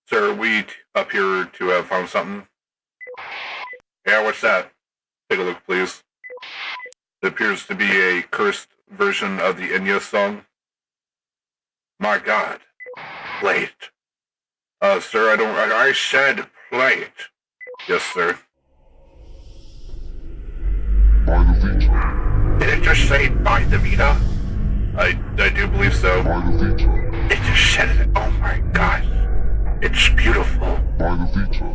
Sir, are we up here to have found something? Yeah, what's that? Take a look, please. It appears to be a cursed version of the Enya song. My God. Plate. Sir, I said plate. Yes, sir. By the Vita. Did it just say by the Vita? I do believe so. By the Vita. It just said it. Oh my gosh. It's beautiful. By the Vita.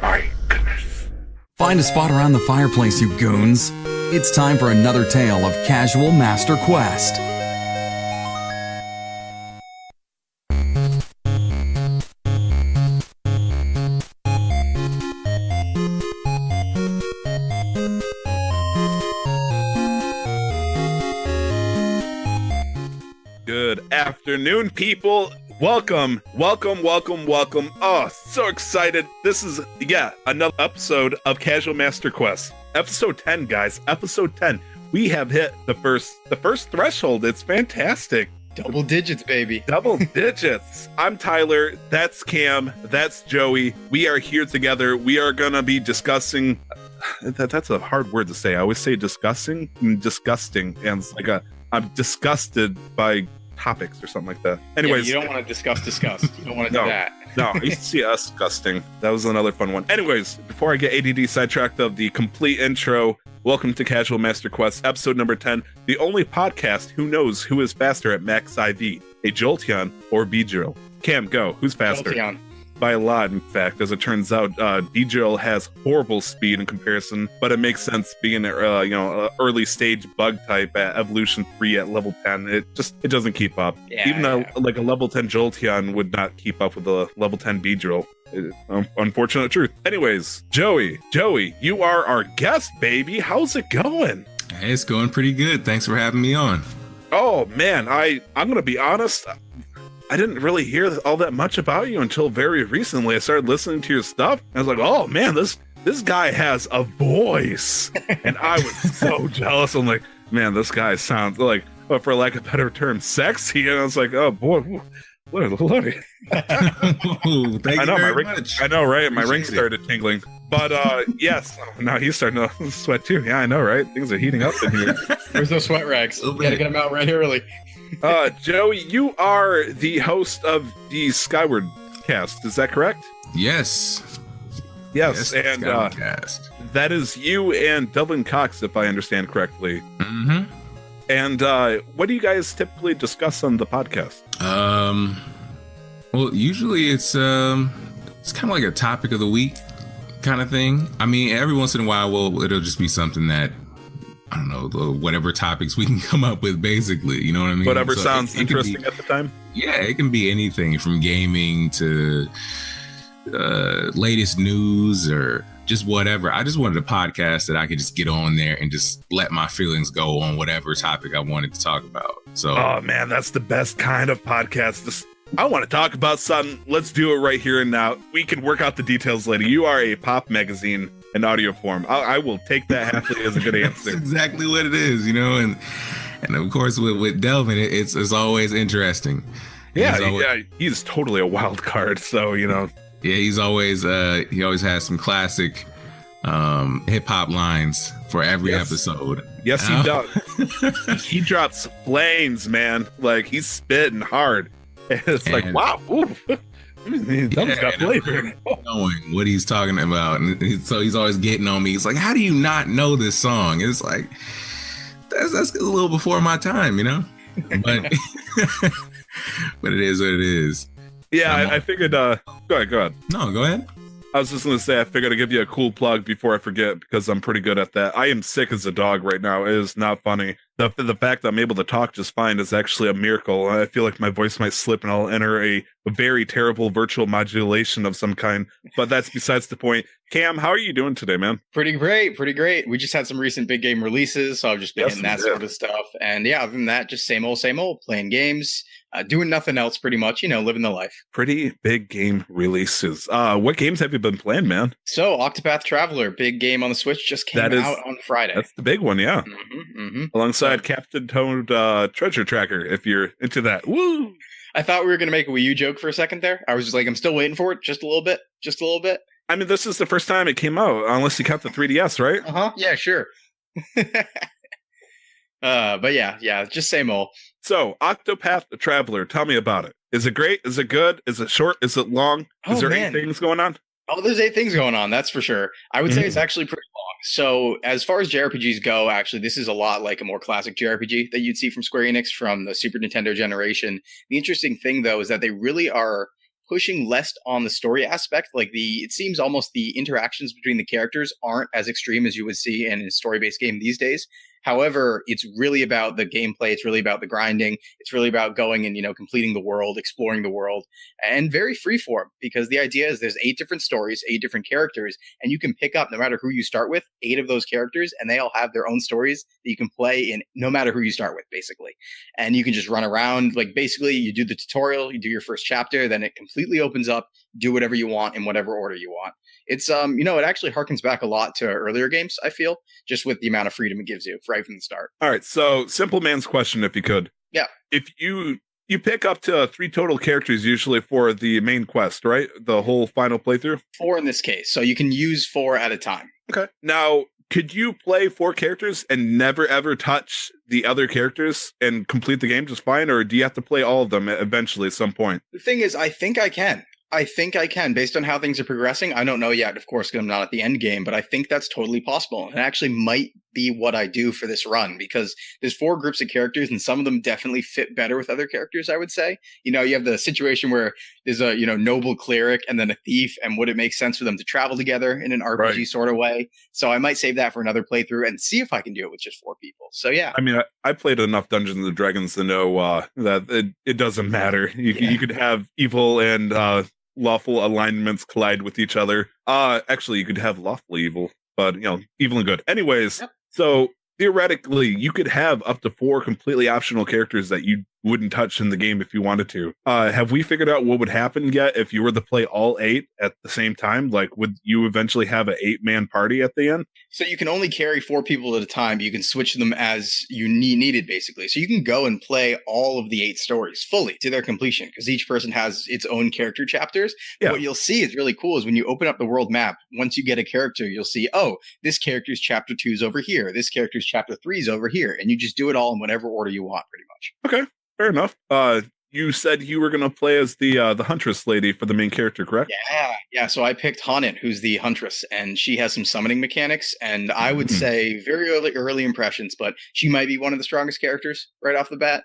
My goodness. Find a spot around the fireplace, you goons. It's time for another tale of Casual Master Quest. Good afternoon, people. Welcome. Oh, so excited. This is, another episode of Casual Master Quest. Episode 10, guys. Episode 10. We have hit the first threshold. It's fantastic. Double digits, baby. Double digits. I'm Tyler. That's Cam. That's Joey. We are here together. We are going to be discussing... That's a hard word to say. I always say discussing and disgusting. And it's like I'm disgusted by topics or something like that. Anyways, you don't want to discuss. You don't want to do that. No, I used to see us disgusting. That was another fun one. Anyways, before I get ADD sidetracked of the complete intro, welcome to Casual Master Quest, episode number 10, the only podcast who knows who is faster at max IV, a Jolteon or Beedrill. Cam, go. Who's faster? Jolteon. By a lot, in fact. As it turns out, Beedrill has horrible speed in comparison, but it makes sense being an early stage bug type at evolution 3 at level 10. It doesn't keep up. Even though like a level 10 Jolteon would not keep up with a level 10 Beedrill. Unfortunate truth. Anyways, Joey, you are our guest, baby. How's it going? Hey, it's going pretty good. Thanks for having me on. Oh man, I'm gonna be honest. I didn't really hear all that much about you until very recently. I started listening to your stuff. And I was like, oh man, this guy has a voice. And I was so jealous. I'm like, man, this guy sounds like, for lack of a better term, sexy. And I was like, oh boy, Lordy. Thank I know, you very much. I know, right? Appreciate My ring started tingling. But yes, now he's starting to sweat too. Yeah, I know, right? Things are heating up in here. There's no sweat rags. You gotta get them out right early. Joey, you are the host of the Skyward cast, is that correct? Yes, and cast. That is you and Delvin Cox, if I understand correctly. Mm-hmm. And what do you guys typically discuss on the podcast? Well, usually it's kind of like a topic of the week kind of thing. I mean, every once in a while, it'll just be something that, I don't know, whatever topics we can come up with, basically. You know what I mean? Whatever sounds interesting at the time? Yeah, it can be anything from gaming to latest news or just whatever. I just wanted a podcast that I could just get on there and just let my feelings go on whatever topic I wanted to talk about. So, oh man, that's the best kind of podcast. I want to talk about something. Let's do it right here and now. We can work out the details later. You are a pop magazine in audio form. I will take that happily as a good answer. That's exactly what it is, you know. And of course, with Delvin, it's always interesting. He's totally a wild card. So Yeah, he's always he always has some classic hip hop lines for every episode. Yes, he does. He drops flames, man. Like he's spitting hard. And it's like, wow. Ooh. He's got flavor. Knowing what he's talking about, and so he's always getting on me. He's like, "How do you not know this song?" It's like that's a little before my time, you know. But but it is what it is. Yeah, I figured. Go ahead. No, go ahead. I was just going to say, I figured I'd give you a cool plug before I forget, because I'm pretty good at that. I am sick as a dog right now. It is not funny. The fact that I'm able to talk just fine is actually a miracle. I feel like my voice might slip and I'll enter a very terrible virtual modulation of some kind. But that's besides the point. Cam, how are you doing today, man? Pretty great. We just had some recent big game releases, so I've just been hitting that sort of stuff. And yeah, other than that, just same old, playing games. Doing nothing else pretty much, living the life. Pretty big game releases. What games have you been playing, man? So Octopath Traveler, big game on the Switch, just came out on Friday. That's the big one, yeah. Mm-hmm. Alongside Captain Toad Treasure Tracker, if you're into that. Woo! I thought we were going to make a Wii U joke for a second there. I was just like, I'm still waiting for it. Just a little bit. Just a little bit. I mean, this is the first time it came out, unless you count the 3DS, right? Uh-huh. Yeah, sure. But yeah, just same old. So, Octopath the Traveler, tell me about it. Is it great? Is it good? Is it short? Is it long? Is there any things going on? Oh, there's 8 things going on, that's for sure. I would say it's actually pretty long. So, as far as JRPGs go, actually, this is a lot like a more classic JRPG that you'd see from Square Enix from the Super Nintendo generation. The interesting thing, though, is that they really are pushing less on the story aspect. Like it seems almost the interactions between the characters aren't as extreme as you would see in a story-based game these days. However, it's really about the gameplay. It's really about the grinding. It's really about going and, completing the world, exploring the world, and very freeform, because the idea is there's 8 different stories, 8 different characters, and you can pick up, no matter who you start with, 8 of those characters, and they all have their own stories that you can play in no matter who you start with, basically. And you can just run around. Like, basically, you do the tutorial, you do your first chapter, then it completely opens up, do whatever you want in whatever order you want. It's, it actually harkens back a lot to earlier games, I feel, just with the amount of freedom it gives you right from the start. All right, so simple man's question, if you could. Yeah. If you pick up to 3 total characters usually for the main quest, right? The whole final playthrough? 4 in this case, so you can use 4 at a time. Okay. Now, could you play 4 characters and never ever touch the other characters and complete the game just fine, or do you have to play all of them eventually at some point? The thing is, I think I can. Based on how things are progressing. I don't know yet, of course, because I'm not at the end game, but I think that's totally possible. And actually might be what I do for this run, because there's 4 groups of characters, and some of them definitely fit better with other characters, I would say. You have the situation where there's a, noble cleric and then a thief, and would it make sense for them to travel together in an RPG sort of way? So I might save that for another playthrough and see if I can do it with just 4 people. So yeah. I mean, I played enough Dungeons and Dragons to know that it doesn't matter. You could have evil and lawful alignments collide with each other. Actually, you could have lawful evil, but evil and good. Anyways, So theoretically, you could have up to 4 completely optional characters that you wouldn't touch in the game if you wanted to. Have we figured out what would happen yet if you were to play all 8 at the same time? Like, would you eventually have an 8-man party at the end? So you can only carry 4 people at a time. You can switch them as you needed, basically. So you can go and play all of the 8 stories fully to their completion, because each person has its own character chapters. Yeah. What you'll see is really cool is when you open up the world map, once you get a character, you'll see, oh, this character's chapter 2 is over here. This character's chapter 3 is over here. And you just do it all in whatever order you want, pretty much. Okay. Fair enough. You said you were going to play as the Huntress lady for the main character, correct? Yeah. So I picked Haunted, who's the Huntress, and she has some summoning mechanics. And I would say very early impressions, but she might be one of the strongest characters right off the bat.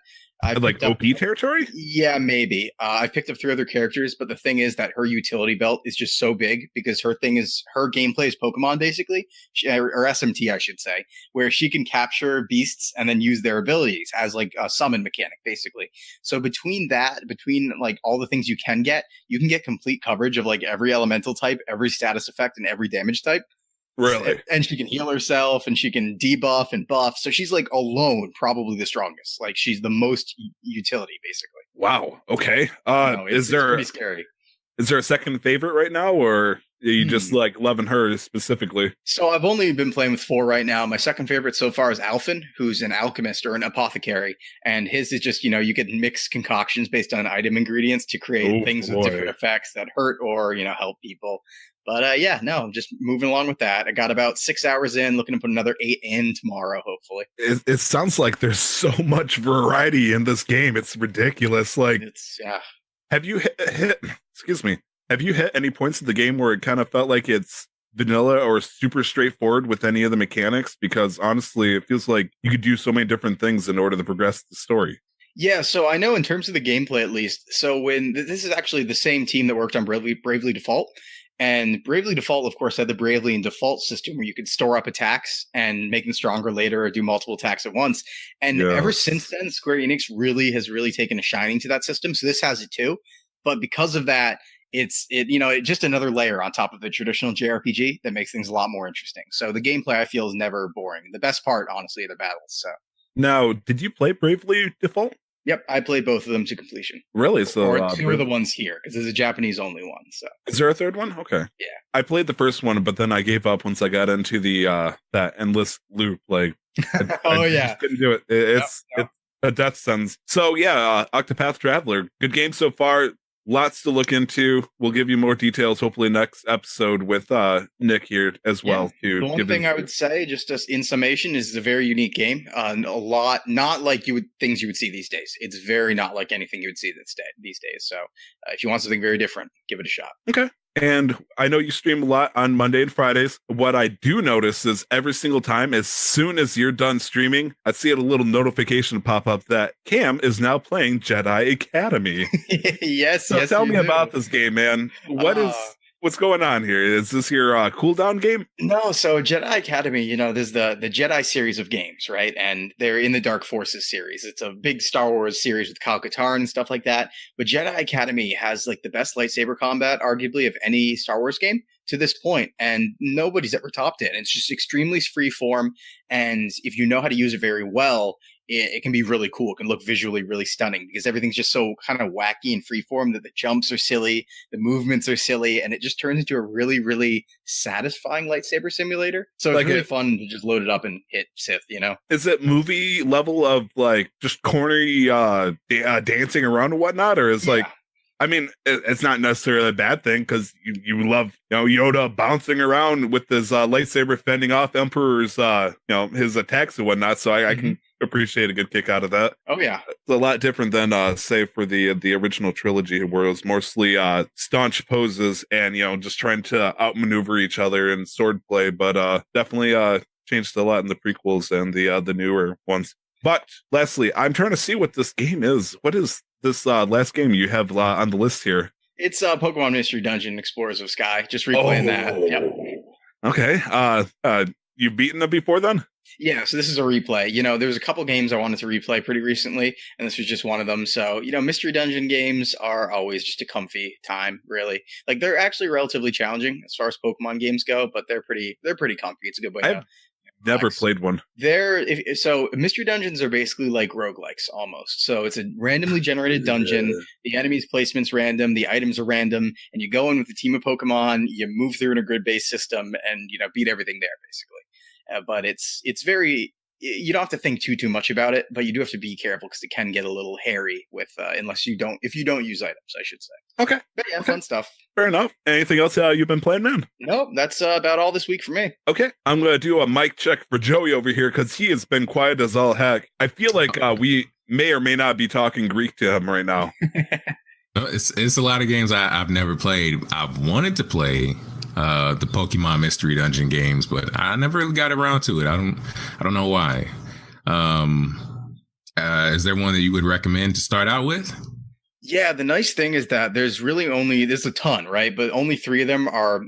Like OP territory? Yeah, maybe. I picked up 3 other characters, but the thing is that her utility belt is just so big, because her gameplay is Pokemon, basically, or SMT, I should say, where she can capture beasts and then use their abilities as like a summon mechanic, basically. So between like all the things you can get complete coverage of like every elemental type, every status effect, and every damage type. Really? And she can heal herself, and she can debuff and buff. So she's like alone probably the strongest. Like, she's the most utility, basically. Wow. Okay. It's pretty scary. Is there a second favorite right now, or are you just like loving her specifically? So I've only been playing with 4 right now. My second favorite so far is Alphen, who's an alchemist or an apothecary. And his is just, you can mix concoctions based on item ingredients to create things with different effects that hurt or, help people. But I'm just moving along with that. I got about 6 hours in, looking to put another 8 in tomorrow, hopefully. It sounds like there's so much variety in this game. It's ridiculous. Like, have you hit excuse me, have you hit any points in the game where it kind of felt like it's vanilla or super straightforward with any of the mechanics? Because honestly, it feels like you could do so many different things in order to progress the story. Yeah, so I know in terms of the gameplay, at least. So when this is actually the same team that worked on Bravely Default. And Bravely Default, of course, had the Bravely and Default system where you could store up attacks and make them stronger later or do multiple attacks at once. And ever since then, Square Enix has taken a shining to that system. So this has it too. But because of that, it's just another layer on top of the traditional JRPG that makes things a lot more interesting. So the gameplay, I feel, is never boring. The best part, honestly, are the battles. So now, did you play Bravely Default? Yep, I played both of them to completion. Really? So, or 2 are the ones here, because there's a Japanese only one. So, is there a 3rd one? Okay. Yeah, I played the first one, but then I gave up once I got into the that endless loop. Like, I just couldn't do it. A Death Sentence. So yeah, Octopath Traveler. Good game so far. Lots to look into. We'll give you more details hopefully next episode with Nick here as well. The one thing I would say, just as in summation, is it's a very unique game. A lot, not like things you would see these days. It's very not like anything you would see these days. So if you want something very different, give it a shot. Okay. And I know you stream a lot on Monday and Fridays. What I do notice is every single time, as soon as you're done streaming, I see a little notification pop up that Cam is now playing Jedi Academy. Yes. So tell me about this game, man. What's going on here? Is this your cooldown game? No, so Jedi Academy, there's the Jedi series of games, right? And they're in the Dark Forces series. It's a big Star Wars series with Kyle Katarn and stuff like that. But Jedi Academy has like the best lightsaber combat, arguably, of any Star Wars game to this point, and nobody's ever topped it. And it's just extremely freeform, and if you know how to use it very well, it can be really cool. It can look visually really stunning because everything's just so kind of wacky and freeform that the jumps are silly, the movements are silly, and it just turns into a really, really satisfying lightsaber simulator. So it's like really fun to just load it up and hit Sith, Is it movie level of like just corny dancing around and whatnot, or is like, I mean, it's not necessarily a bad thing because you love, Yoda bouncing around with his lightsaber fending off Emperor's, his attacks and whatnot. So I can appreciate a good kick out of that. Oh yeah, it's a lot different than say for the original trilogy, where it was mostly staunch poses and just trying to outmaneuver each other in swordplay. But definitely changed a lot in the prequels and the newer ones. But Leslie, I'm trying to see what this game is. What is this last game you have on the list here? It's Pokemon Mystery Dungeon Explorers of Sky. Just replaying that. Yep. Okay. You've beaten them before then? Yeah, so this is a replay. There was a couple games I wanted to replay pretty recently, and this was just one of them. So, Mystery Dungeon games are always just a comfy time, really. Like, they're actually relatively challenging as far as Pokemon games go, but they're pretty comfy. It's a good way to never played one. So Mystery Dungeons are basically like roguelikes almost. So it's a randomly generated dungeon. The enemy's placement's random. The items are random. And you go in with a team of Pokemon. You move through in a grid-based system and, beat everything there, basically. But it's very... You don't have to think too much about it, but you do have to be careful because it can get a little hairy with if you don't use items, I should say. Okay. But yeah, fun stuff. Fair enough. Anything else you've been playing, man? Nope, that's about all this week for me. Okay. I'm going to do a mic check for Joey over here because he has been quiet as all heck. I feel like we may or may not be talking Greek to him right now. It's a lot of games I've never played. I've wanted to play the Pokemon Mystery Dungeon games, but I never really got around to it. I don't know why. Is there one that you would recommend to start out with? Yeah, the nice thing is that there's a ton, right? But only 3 of them are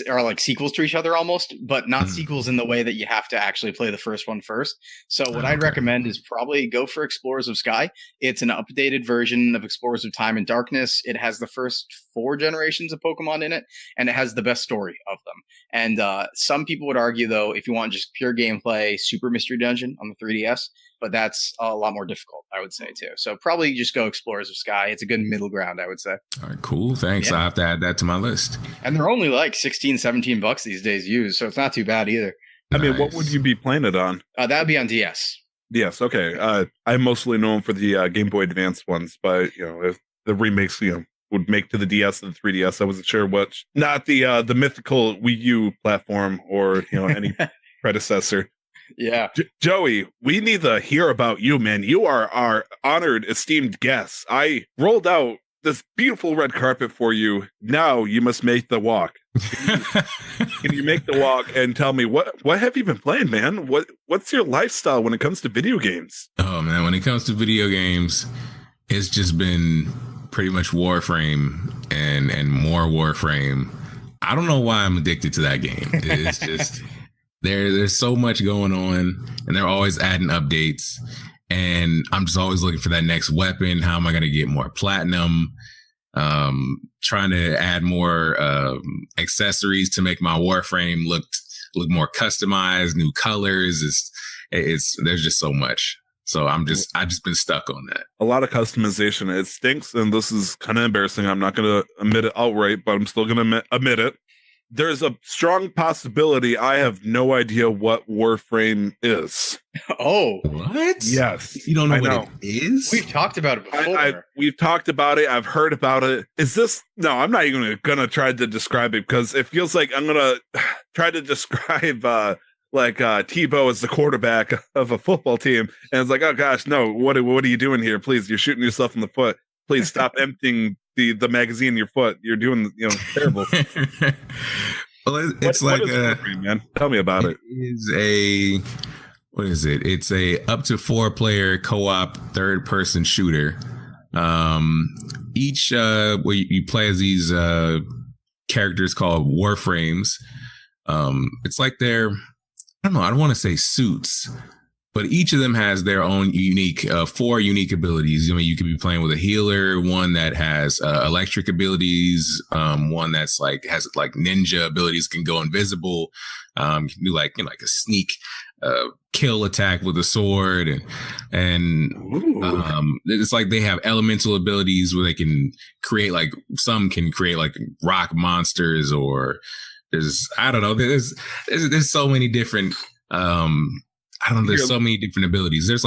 like sequels to each other almost, but not sequels in the way that you have to actually play the first one first. So what I'd recommend is probably go for Explorers of Sky. It's an updated version of Explorers of Time and Darkness. It has the first 4 generations of Pokemon in it, and it has the best story of them. And some people would argue, though, if you want just pure gameplay, Super Mystery Dungeon on the 3DS, but that's a lot more difficult, I would say, too. So probably just go Explorers of Sky. It's a good middle ground, I would say. All right, cool. Thanks. Yeah. I have to add that to my list. And they're only like $16-17 these days used, so it's not too bad either. I mean, what would you be playing it on? That would be on DS. Yes, okay. I mostly know them for the Game Boy Advance ones, but, if the remakes, would make to the DS and the 3DS, I wasn't sure which. Not the mythical Wii U platform or, any predecessor. Yeah. Joey, we need to hear about you, man. You are our honored, esteemed guest. I rolled out this beautiful red carpet for you. Now you must make the walk. Can you make the walk and tell me what have you been playing, man? What's your lifestyle when it comes to video games? Oh, man, when it comes to video games, it's just been pretty much Warframe and more Warframe. I don't know why I'm addicted to that game. It's just... There's so much going on, and they're always adding updates, and I'm just always looking for that next weapon. How am I going to get more platinum? Trying to add more accessories to make my Warframe look more customized, new colors. There's just so much. So I just been stuck on that. A lot of customization. It stinks, and this is kind of embarrassing. I'm not going to admit it outright, but I'm still going to admit it. There's a strong possibility I have no idea what Warframe is. Oh, What? Yes. You don't know I what know. it is? we've talked about it before. We've talked about it. I've heard about it. Is this? No, I'm not even gonna try to describe it because it feels like I'm gonna try to describe Tebow as the quarterback of a football team, and it's like, oh gosh, no, what are you doing here? Please, you're shooting yourself in the foot. Please stop emptying the magazine in your foot. You're doing terrible. Well, it's what like is Warframe, man. Tell me about it. What is it? It's a up to 4-player co-op third-person shooter. Each where you play as these characters called Warframes. It's like they're, I don't know, I don't want to say suits, but each of them has their own unique 4 unique abilities. I mean, you could be playing with a healer, one that has electric abilities, one that's has ninja abilities, can go invisible, can do like a sneak kill attack with a sword, and it's like they have elemental abilities where they can create some can create rock monsters, or there's so many different there's so many different abilities. There's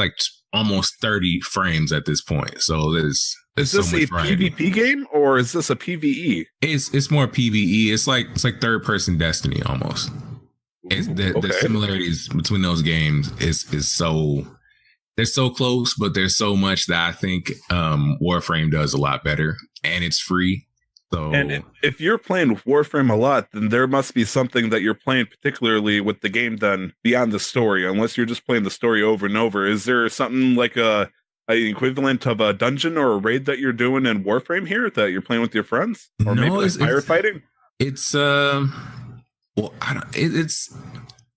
almost 30 frames at this point. So there's Is so this much a variety. PvP game or is this a PvE? It's more PvE. It's like third person Destiny almost. The similarities between those games is so, they're so close, but there's so much that I think Warframe does a lot better, and it's free. So, and if you're playing with Warframe a lot, then there must be something that you're playing particularly with the game done beyond the story, unless you're just playing the story over and over. Is there something like an equivalent of a dungeon or a raid that you're doing in Warframe here that you're playing with your friends? Or No, maybe it's firefighting? It's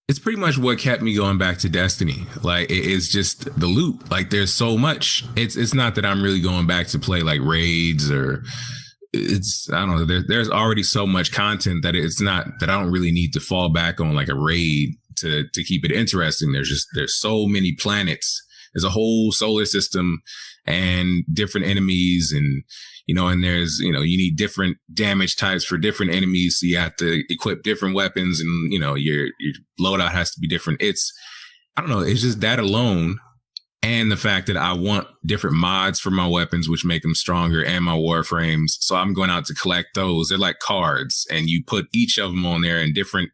it's pretty much what kept me going back to Destiny. It's just the loot. There's so much. It's not that I'm really going back to play raids, or I don't know. There's already so much content that it's not that I don't really need to fall back on a raid to keep it interesting. There's so many planets. There's a whole solar system and different enemies, and and there's you need different damage types for different enemies, so you have to equip different weapons, and your loadout has to be different. I don't know, it's just that alone, and the fact that I want different mods for my weapons, which make them stronger, and my warframes. So I'm going out to collect those. They're like cards, and you put each of them on there in different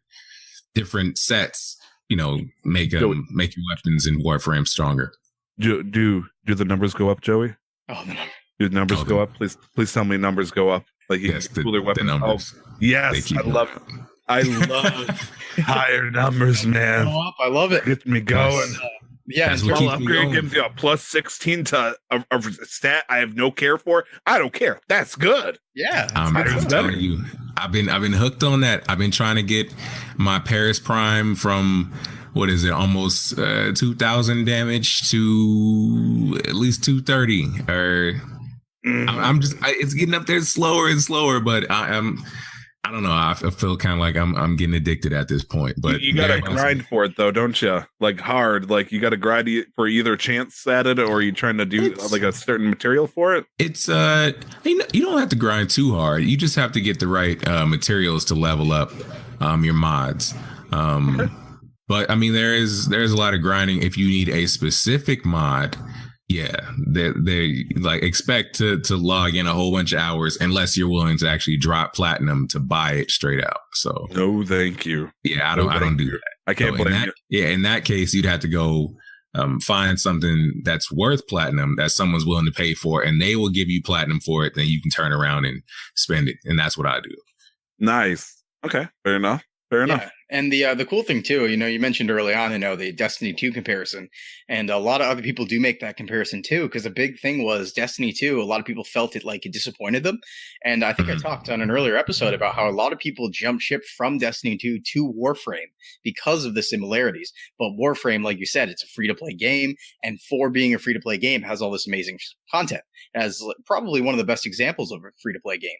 sets. Make your weapons and warframes stronger. Do the numbers go up, Joey? Oh, the number. Do the numbers go up? Please tell me numbers go up. Yes, cooler weapons. the numbers. Oh, yes, I love higher numbers, man. I love it. Gets me going. Yeah, That's and what Well, keeps me upgrade going. gives you a plus 16 to a stat I have no care for. I don't care. That's good. yeah. I'm better. telling you, I've been hooked on that. I've been trying to get my Paris Prime from what is it, almost 2,000 damage to at least 230. Or it's getting up there slower and slower, but I don't know. I feel kind of like I'm getting addicted at this point. But you gotta grind for it though, don't you? Hard. You gotta grind for either chance at it, or are you trying to do a certain material for it? It's you don't have to grind too hard. You just have to get the right materials to level up your mods. But I mean, there's a lot of grinding if you need a specific mod. Yeah, they expect to log in a whole bunch of hours unless you're willing to actually drop platinum to buy it straight out. So No, thank you. yeah, I don't do that. I can't So blame you. Yeah, in that case, you'd have to go find something that's worth platinum that someone's willing to pay for, and they will give you platinum for it. Then you can turn around and spend it, and that's what I do. Nice. Okay, fair enough. Fair enough. Yeah. And the cool thing too, you mentioned early on, the Destiny 2 comparison, and a lot of other people do make that comparison too, because a big thing was Destiny 2. A lot of people felt it disappointed them, and I think I talked on an earlier episode about how a lot of people jumped ship from Destiny 2 to Warframe because of the similarities. But Warframe, like you said, it's a free to play game, and for being a free to play game, has all this amazing content. As probably one of the best examples of a free to play game.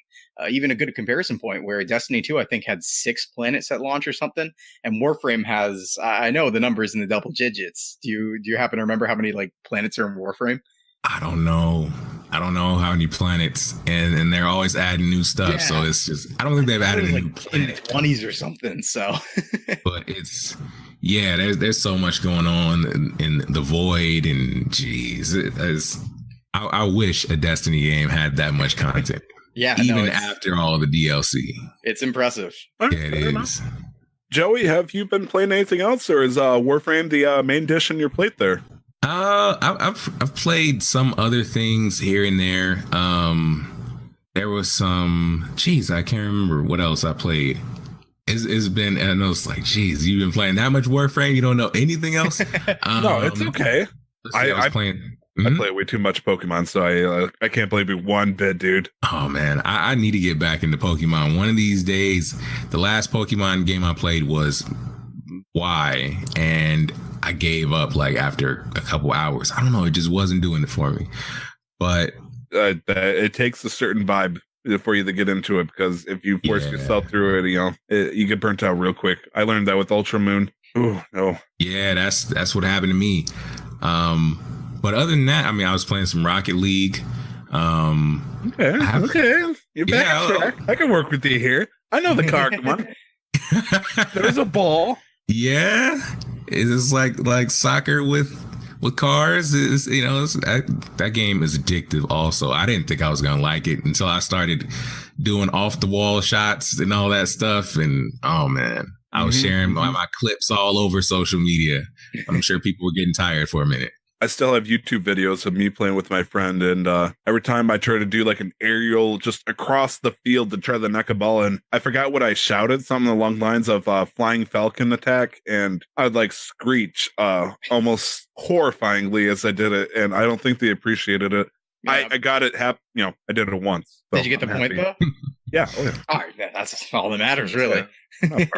Even a good comparison point where Destiny 2, I think, had 6 planets at launch or something, and Warframe has, I know the numbers in the double digits. Do you happen to remember how many planets are in Warframe? I don't know. I don't know how many planets, and they're always adding new stuff. Yeah. So it's just, I don't think they've added a new in the planet. 20s or something. So But it's, yeah, there's so much going on in the void, and geez, I wish a Destiny game had that much content. yeah, Even after all the DLC. it's impressive. Yeah, it is. Joey, have you been playing anything else, or is Warframe the main dish on your plate there? I've played some other things here and there. There was some, geez, I can't remember what else I played. It's been, and I was like, geez, you've been playing that much Warframe? You don't know anything else? No, it's okay. I was playing. I play way too much Pokemon, so I can't blame you one bit, dude. Oh man, I need to get back into Pokemon one of these days. The last Pokemon game I played was Y, and I gave up like after a couple hours. I don't know, it just wasn't doing it for me. But it takes a certain vibe for you to get into it, because if you force yourself through it, you get burnt out real quick. I learned that with Ultra Moon. Ooh, no. Yeah, that's what happened to me. But other than that, I mean, I was playing some Rocket League. Okay. You're back on track. I can work with you here. I know the car. Come on. There's a ball. Yeah, it's like soccer with cars. That game is addictive. Also, I didn't think I was gonna like it until I started doing off the wall shots and all that stuff. And oh man, I was sharing my clips all over social media. I'm sure people were getting tired for a minute. I still have YouTube videos of me playing with my friend, and every time I try to do like an aerial just across the field to try to knock a ball in, I forgot what I shouted, something along the lines of flying falcon attack, and I would like screech almost horrifyingly as I did it, and I don't think they appreciated it. Yeah. I got it, I did it once. So did you get the point though? Yeah. Oh, yeah. All right, that's all that matters, really. I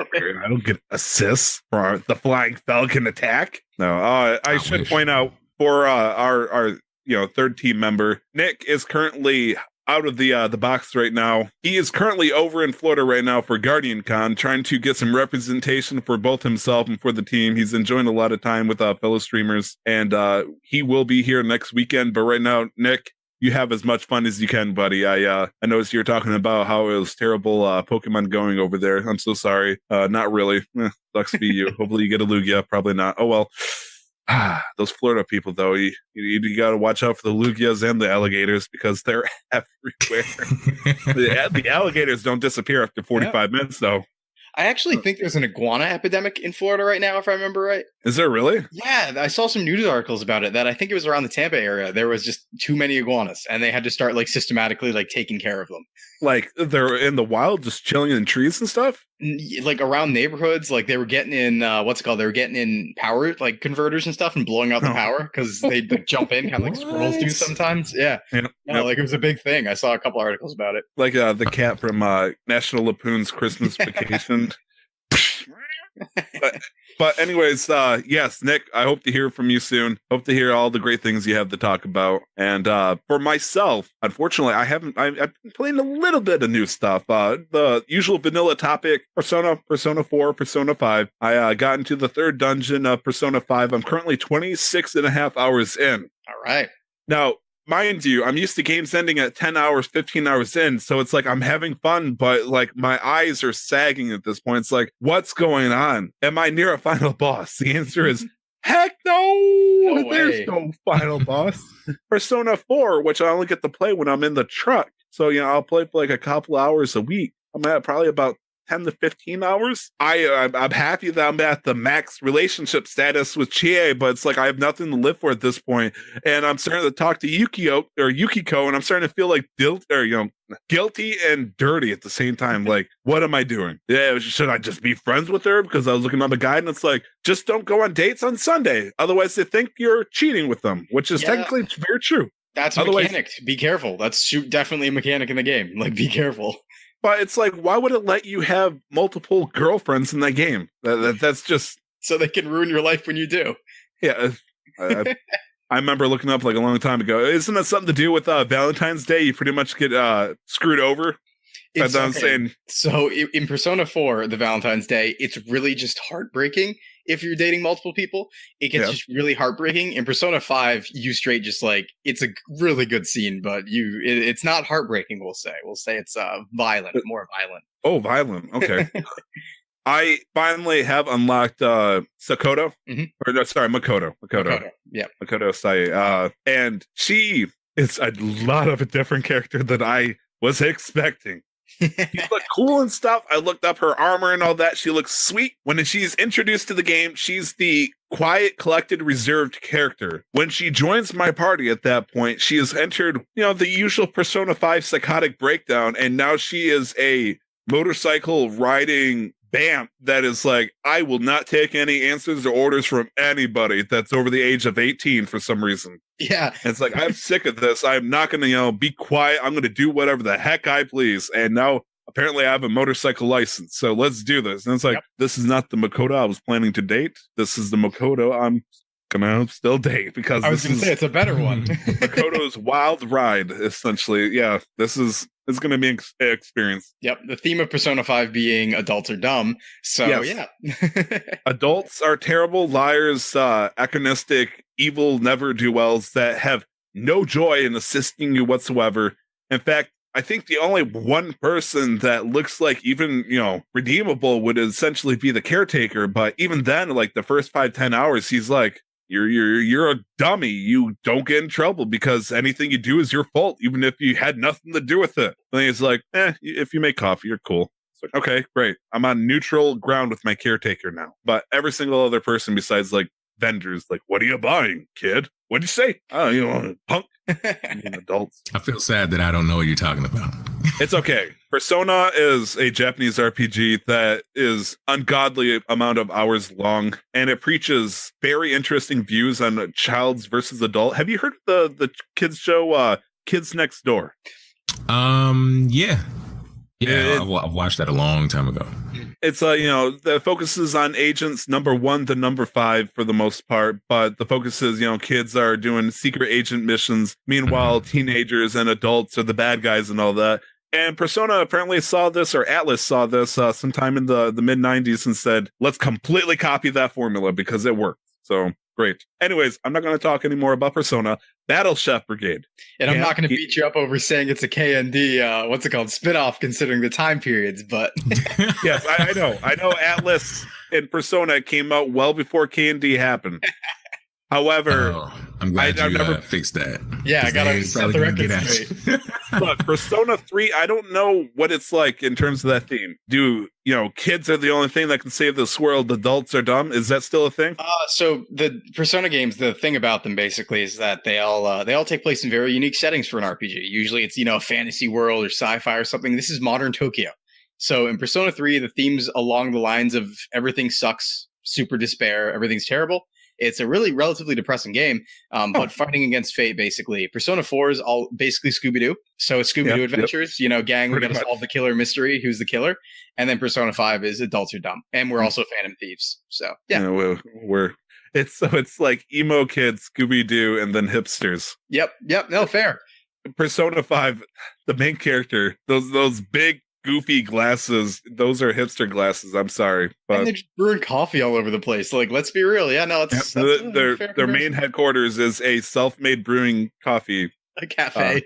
don't get assists for the flying falcon attack. No, I should point out, for our third team member, Nick is currently out of the box right now. He is currently over in Florida right now for Guardian Con, trying to get some representation for both himself and for the team. He's enjoying a lot of time with fellow streamers, and he will be here next weekend. But right now, Nick, you have as much fun as you can, buddy. I noticed you were talking about how it was terrible Pokemon going over there. I'm so sorry. Not really. Sucks to be you. Hopefully you get a Lugia. Probably not. Oh well. Those Florida people, though, you got to watch out for the Lugias and the alligators, because they're everywhere. the alligators don't disappear after 45 minutes, though. I actually think there's an iguana epidemic in Florida right now, if I remember right. Is there really? Yeah, I saw some news articles about it, that I think it was around the Tampa area. There was just too many iguanas, and they had to start like systematically like taking care of them. Like they're in the wild, just chilling in trees and stuff? Like around neighborhoods, like they were getting in, they were getting in power like converters and stuff and blowing out the power, because they'd like, jump in kind of like squirrels do sometimes. Yeah. Like it was a big thing. I saw a couple articles about it. Like the cat from National Lampoon's Christmas Vacation. But anyways, yes, Nick, I hope to hear from you soon. Hope to hear all the great things you have to talk about. And for myself, unfortunately, I've been playing a little bit of new stuff. The usual vanilla topic, Persona 4, Persona 5. I got into the third dungeon of Persona 5. I'm currently 26 and a half hours in. All right. Now, mind you, I'm used to games ending at 10 hours, 15 hours in. So it's like I'm having fun, but like my eyes are sagging at this point. It's like, what's going on? Am I near a final boss? The answer is heck no. There's no final boss. Persona 4, which I only get to play when I'm in the truck. So, I'll play for like a couple hours a week. I'm at probably about 10 to 15 hours. I'm happy that I'm at the max relationship status with Chie, but it's like I have nothing to live for at this point. And I'm starting to talk to Yukiko, and I'm starting to feel like guilty and dirty at the same time. Like, what am I doing? Yeah, should I just be friends with her? Because I was looking on the guide, and it's like, just don't go on dates on Sunday. Otherwise, they think you're cheating with them, which is technically very true. That's a mechanic. Be careful. That's definitely a mechanic in the game. Like, be careful. But it's like, why would it let you have multiple girlfriends in that game? That's just... So they can ruin your life when you do. Yeah. I remember looking up like a long time ago. Isn't that something to do with Valentine's Day? You pretty much get screwed over? I'm saying. So in Persona 4, the Valentine's Day, it's really just heartbreaking. if you're dating multiple people. It gets just really heartbreaking. In Persona 5, you straight just like, it's a really good scene, but it's not heartbreaking, we'll say. We'll say it's violent, more violent. Oh, violent. Okay. I finally have unlocked Sakoto. Or no, sorry, Makoto. Yeah. Makoto Sai. And she is a lot of a different character than I was expecting. She looked cool and stuff. I looked up her armor and all that. She looks sweet. When she's introduced to the game, she's the quiet, collected, reserved character. When she joins my party at that point, she has entered, the usual Persona 5 psychotic breakdown, and now she is a motorcycle riding vamp that is like, I will not take any answers or orders from anybody that's over the age of 18 for some reason. Yeah. And it's like, I'm sick of this. I'm not going to, be quiet. I'm going to do whatever the heck I please. And now apparently I have a motorcycle license. So let's do this. And it's like, This is not the Makoto I was planning to date. This is the Makoto I'm going to still date because I was going to say it's a better one. Makoto's wild ride, essentially. Yeah, it's going to be an experience. Yep, the theme of Persona 5 being adults are dumb. So, yeah. Adults are terrible, liars, agonistic, evil never-do-wells that have no joy in assisting you whatsoever. In fact, I think the only one person that looks like even, redeemable would essentially be the caretaker. But even then, like the first 5-10 hours, he's like, You're a dummy. You don't get in trouble because anything you do is your fault, even if you had nothing to do with it. And he's like, if you make coffee, you're cool. It's like, okay, great. I'm on neutral ground with my caretaker now. But every single other person besides like vendors, like, what are you buying, kid? What'd you say? Oh, punk. Adults. I feel sad that I don't know what you're talking about. It's okay. Persona is a Japanese RPG that is ungodly amount of hours long, and it preaches very interesting views on child's versus adult. Have you heard of the kids show Kids Next Door? Yeah. I've watched that a long time ago. It's the focus is on agents number 1 to number 5 for the most part, but the focus is kids are doing secret agent missions. Meanwhile, teenagers and adults are the bad guys and all that. And Persona apparently saw this, or Atlas saw this sometime in the mid 90s and said, let's completely copy that formula because it worked. So great. Anyways, I'm not going to talk anymore about Persona. Battle Chef Brigade. And I'm not going to beat you up over saying it's a KND, what's it called, spinoff, considering the time periods, but... Yes, I know Atlas and Persona came out well before KND happened. However, I'm glad you never fixed that. Yeah, I gotta set the record straight. Look, Persona 3, I don't know what it's like in terms of that theme. Do kids are the only thing that can save this world? Adults are dumb. Is that still a thing? So the Persona games, the thing about them basically is that they all take place in very unique settings for an RPG. Usually, it's a fantasy world or sci-fi or something. This is modern Tokyo. So in Persona 3, the theme's along the lines of everything sucks, super despair, everything's terrible. It's a really relatively depressing game, but fighting against fate, basically. Persona 4 is all basically Scooby-Doo. So it's Scooby-Doo adventures, gang, we got to solve the killer mystery. Who's the killer? And then Persona 5 is adults are dumb. And we're also Phantom Thieves. So, yeah. It's like emo kids, Scooby-Doo, and then hipsters. Yep. No, fair. Persona 5, the main character, those big, goofy glasses, those are hipster glasses. I'm sorry, but and they're just brewing coffee all over the place. Like, let's be real. Yeah, no, it's their main headquarters is a self-made brewing coffee a cafe.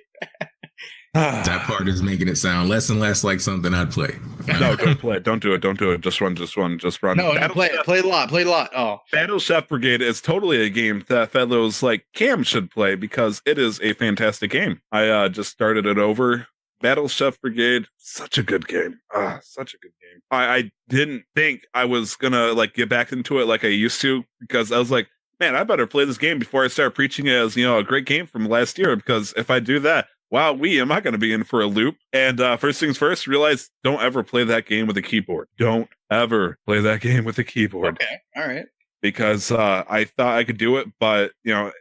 That part is making it sound less and less like something I'd play. No, don't play it. Don't do it. Just run. No, play a lot. Oh, Battle Chef Brigade is totally a game that fellows like Cam should play because it is a fantastic game. I just started it over. Battle Chef Brigade, such a good game. Such a good game. I didn't think I was gonna get back into it like I used to because I was like, man, I better play this game before I start preaching it as a great game from last year because if I do that, wow, am I going to be in for a loop? And first things first, realize don't ever play that game with a keyboard. Don't ever play that game with a keyboard. Okay, all right. Because I thought I could do it, but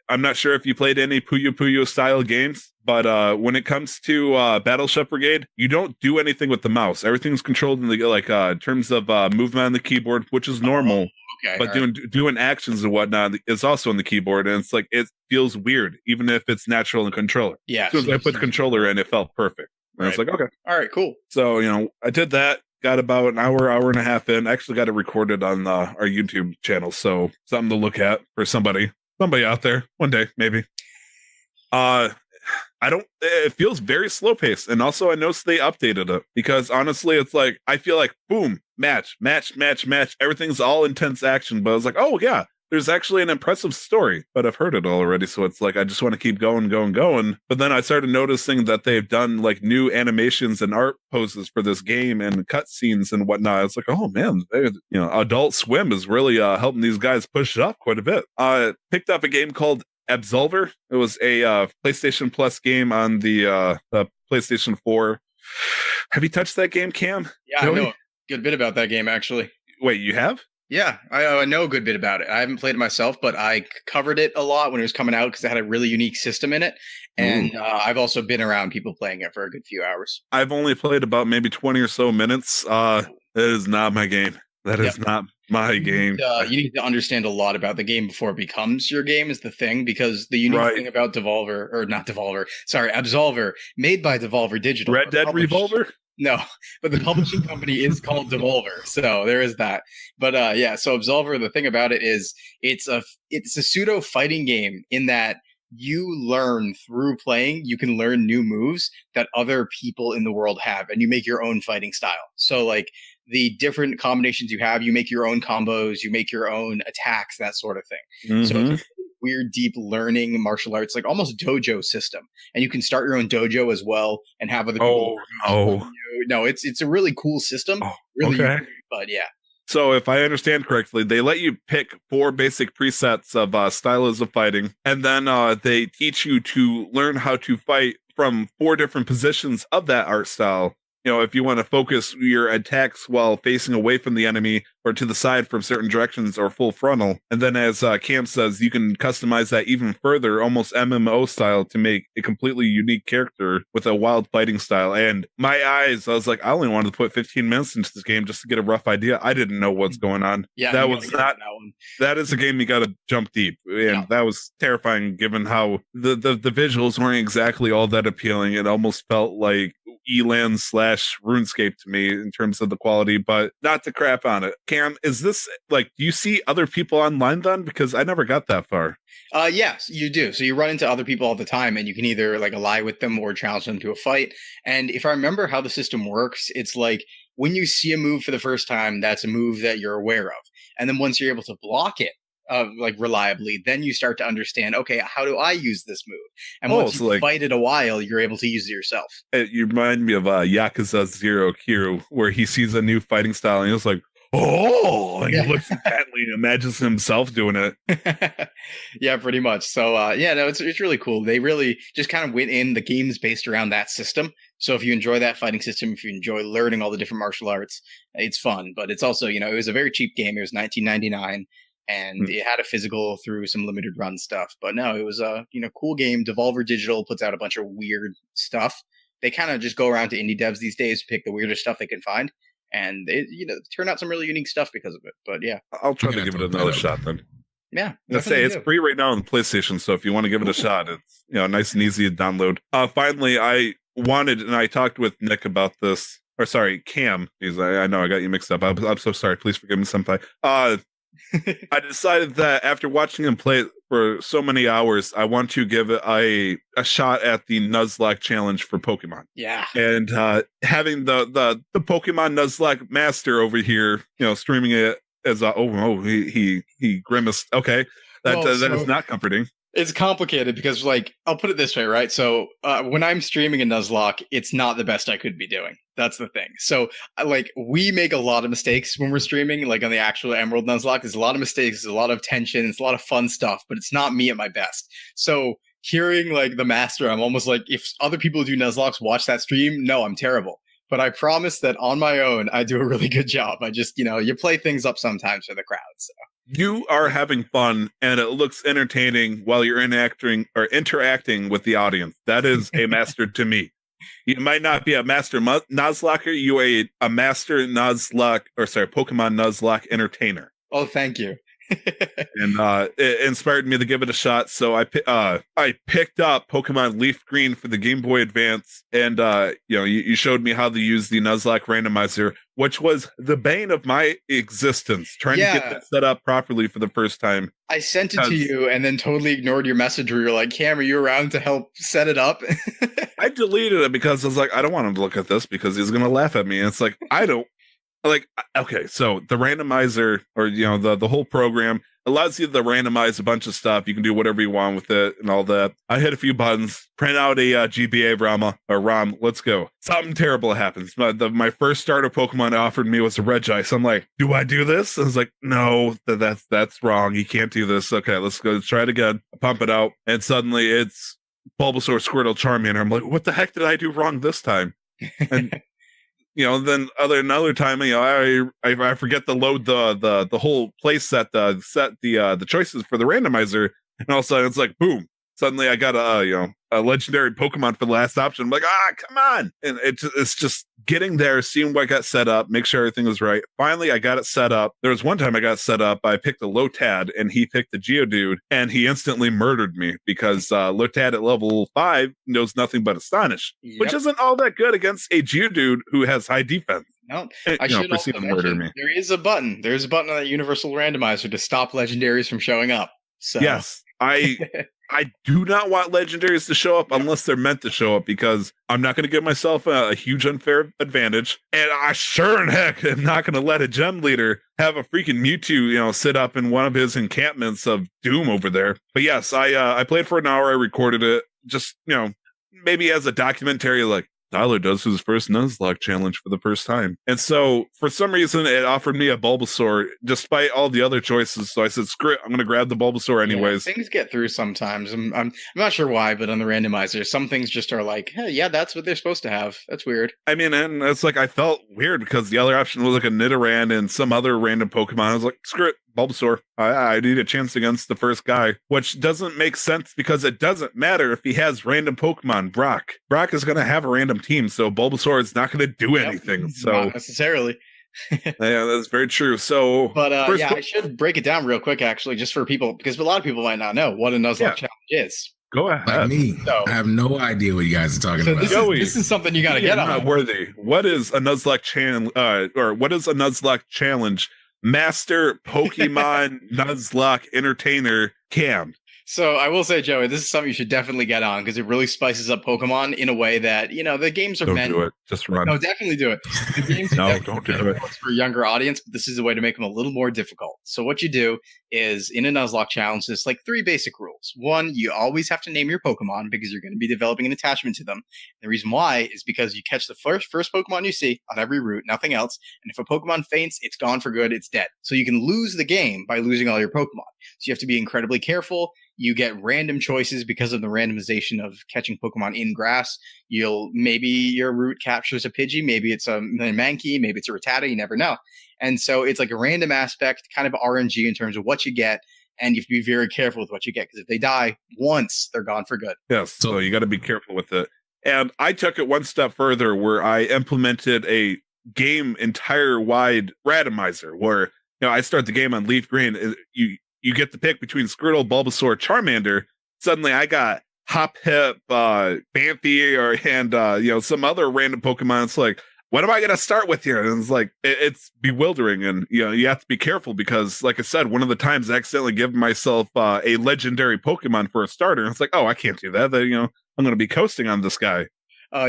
I'm not sure if you played any Puyo Puyo style games. But when it comes to Battle Chef Brigade, you don't do anything with the mouse. Everything's controlled in the in terms of movement on the keyboard, which is normal. Okay, but doing actions and whatnot is also on the keyboard, and it's like it feels weird, even if it's natural in controller. Yeah. As soon as I put the controller in, it felt perfect. And I was like, okay, all right, cool. So I did that. got about an hour and a half in. Actually got it recorded on our YouTube channel, so something to look at for somebody out there one day, maybe. It feels very slow paced. And also I noticed they updated it because honestly, it's like, I feel like boom, match. Everything's all intense action. But I was like, oh yeah, there's actually an impressive story, but I've heard it all already. So it's like, I just want to keep going. But then I started noticing that they've done like new animations and art poses for this game and cutscenes and whatnot. It's like, oh man, Adult Swim is really helping these guys push it up quite a bit. Picked up a game called Absolver. It was a PlayStation Plus game on the PlayStation 4. Have you touched that game, Cam? Yeah, Really? I know a good bit about that game, actually. Wait, you have? Yeah, I know a good bit about it. I haven't played it myself, but I covered it a lot when it was coming out because it had a really unique system in it. And I've also been around people playing it for a good few hours. I've only played about maybe 20 or so minutes. That is not my game. That is not my game. You need to understand a lot about the game before it becomes your game is the thing, because the unique thing about Absolver, made by Devolver Digital. Red Dead Revolver? No, but the publishing company is called Devolver, so there is that. But so Absolver, the thing about it is it's a pseudo fighting game in that you learn through playing. You can learn new moves that other people in the world have, and you make your own fighting style. So like the different combinations you have, you make your own combos, you make your own attacks, that sort of thing. So it's a weird, deep learning martial arts, like almost dojo system. And you can start your own dojo as well and have other people. No, it's a really cool system. Unique, but yeah. So if I understand correctly, they let you pick 4 basic presets of styles of fighting, and then they teach you to learn how to fight from 4 different positions of that art style. If you want to focus your attacks while facing away from the enemy or to the side from certain directions or full frontal. And then as Cam says, you can customize that even further, almost MMO style, to make a completely unique character with a wild fighting style. And my eyes, I was like, I only wanted to put 15 minutes into this game just to get a rough idea. I didn't know what's going on. Yeah, that is a game you got to jump deep. And that was terrifying given how the visuals weren't exactly all that appealing. It almost felt like Elan / RuneScape to me in terms of the quality, but not to crap on it. Cam, is this like, do you see other people online then? Because I never got that far. Yes, you do. So you run into other people all the time, and you can either like ally with them or challenge them to a fight. And if I remember how the system works, it's like when you see a move for the first time, that's a move that you're aware of. And then once you're able to block it, like reliably, then you start to understand, okay, how do I use this move? And once you fight it a while, you're able to use it yourself. You remind me of Yakuza 0 Kiryu, where he sees a new fighting style and he's like, oh, and he looks intently and imagines himself doing it. Yeah, pretty much. So it's really cool. They really just kind of went in, the game's based around that system. So if you enjoy that fighting system, if you enjoy learning all the different martial arts, it's fun. But it's also, it was a very cheap game. It was $19.99. And it had a physical through some limited run stuff. But no, it was a cool game. Devolver Digital puts out a bunch of weird stuff. They kind of just go around to indie devs these days, pick the weirdest stuff they can find, and they turn out some really unique stuff because of it. But yeah, I'll try to give it another shot then. Yeah, let's say it's free right now on the PlayStation, so if you want to give it a shot, it's nice and easy to download. Finally, I talked with Nick about this, or sorry, Cam. I know I got you mixed up. I'm so sorry. Please forgive me, senpai. I decided that after watching him play it for so many hours, I want to give it a shot at the Nuzlocke challenge for Pokemon. Yeah. And having the Pokemon Nuzlocke master over here, streaming it as he grimaced. Okay. That is not comforting. It's complicated because, like, I'll put it this way, right? So when I'm streaming a Nuzlocke, it's not the best I could be doing. That's the thing. So, we make a lot of mistakes when we're streaming, like on the actual Emerald Nuzlocke. There's a lot of mistakes, there's a lot of tension, it's a lot of fun stuff, but it's not me at my best. So hearing, like, the master, I'm almost like, if other people do Nuzlocks, watch that stream, no, I'm terrible. But I promise that on my own, I do a really good job. I just, you play things up sometimes for the crowd, so. You are having fun, and it looks entertaining while you're interacting with the audience. That is a master to me. You might not be a master Nuzlocker. You are a master Nuzlocke, Pokemon Nuzlocke entertainer. Oh, thank you. And it inspired me to give it a shot. So I picked up Pokemon Leaf Green for the Game Boy Advance, and you showed me how to use the Nuzlocke randomizer, which was the bane of my existence, trying to get that set up properly for the first time. I sent it to you and then totally ignored your message where you're like, Cam, are you around to help set it up? I deleted it because I was like, I don't want him to look at this because he's going to laugh at me. And it's like, I don't. Like, okay, so the randomizer, or the whole program allows you to randomize a bunch of stuff. You can do whatever you want with it and all that. I hit a few buttons, print out a GBA ROM. Let's go. Something terrible happens. My first starter Pokemon offered me was a Regice. I'm like, do I do this? I was like, no, that's wrong. You can't do this. Okay, let's go. Let's try it again. I pump it out, and suddenly it's Bulbasaur, Squirtle, Charmander. I'm like, what the heck did I do wrong this time? And then another time, I forget to load the whole place set the choices for the randomizer, and all of a sudden it's like boom. Suddenly I got a legendary Pokemon for the last option. I'm like, come on. And it's just getting there, seeing what got set up, make sure everything was right. Finally, I got it set up. There was one time I got set up, I picked a Lotad and he picked the Geodude, and he instantly murdered me because Lotad at level 5 knows nothing but Astonish, which isn't all that good against a Geodude who has high defense. No, I should also mention, there is a button. There's a button on that Universal Randomizer to stop legendaries from showing up. So yes, I do not want legendaries to show up unless they're meant to show up, because I'm not going to give myself a huge unfair advantage. And I sure in heck am not going to let a gem leader have a freaking Mewtwo, sit up in one of his encampments of doom over there. But yes, I played for an hour. I recorded it just, maybe as a documentary, like, Tyler does his first Nuzlocke challenge for the first time. And so, for some reason, it offered me a Bulbasaur, despite all the other choices. So I said, screw it, I'm going to grab the Bulbasaur anyways. Yeah, things get through sometimes. I'm not sure why, but on the randomizer, some things just are like, hey, yeah, that's what they're supposed to have. That's weird. I mean, and it's like, I felt weird because the other option was like a Nidoran and some other random Pokemon. I was like, screw it, Bulbasaur. I need a chance against the first guy, which doesn't make sense because it doesn't matter if he has random Pokemon. Brock is going to have a random team, so Bulbasaur is not going to do anything. So not necessarily. Yeah, that's very true. So, but I should break it down real quick, actually, just for people, because a lot of people might not know what a Nuzlocke challenge is. Go ahead. Like me, I have no idea what you guys are talking about. This is something you got to get on. Not worthy. What is a Nuzlocke challenge? Or what is a Nuzlocke challenge? Master Pokemon Nuzlocke entertainer Cam. So I will say, Joey, this is something you should definitely get on because it really spices up Pokemon in a way that, the games are meant. Don't do it. Just run. No, definitely do it. The games no, don't do it. For a younger audience, but this is a way to make them a little more difficult. So what you do is, in a Nuzlocke challenge, there's like 3 basic rules. 1, you always have to name your Pokemon because you're going to be developing an attachment to them. And the reason why is because you catch the first Pokemon you see on every route, nothing else. And if a Pokemon faints, it's gone for good. It's dead. So you can lose the game by losing all your Pokemon. So you have to be incredibly careful. You get random choices because of the randomization of catching Pokemon in grass. Maybe your route captures a Pidgey, maybe it's a Mankey, maybe it's a Rattata, you never know. And so it's like a random aspect, kind of RNG in terms of what you get, and you have to be very careful with what you get, because if they die once, they're gone for good. Yes, so you got to be careful with it. And I took it one step further, where I implemented a game entire wide randomizer, where I start the game on Leaf Green, you get the pick between Squirtle, Bulbasaur, Charmander. Suddenly I got Hop Hip, Phanpy, and some other random Pokemon. It's like, what am I going to start with here? And it's like, it's bewildering. And, you have to be careful because, like I said, one of the times I accidentally gave myself a legendary Pokemon for a starter. And it's like, oh, I can't do that. I'm going to be coasting on this guy.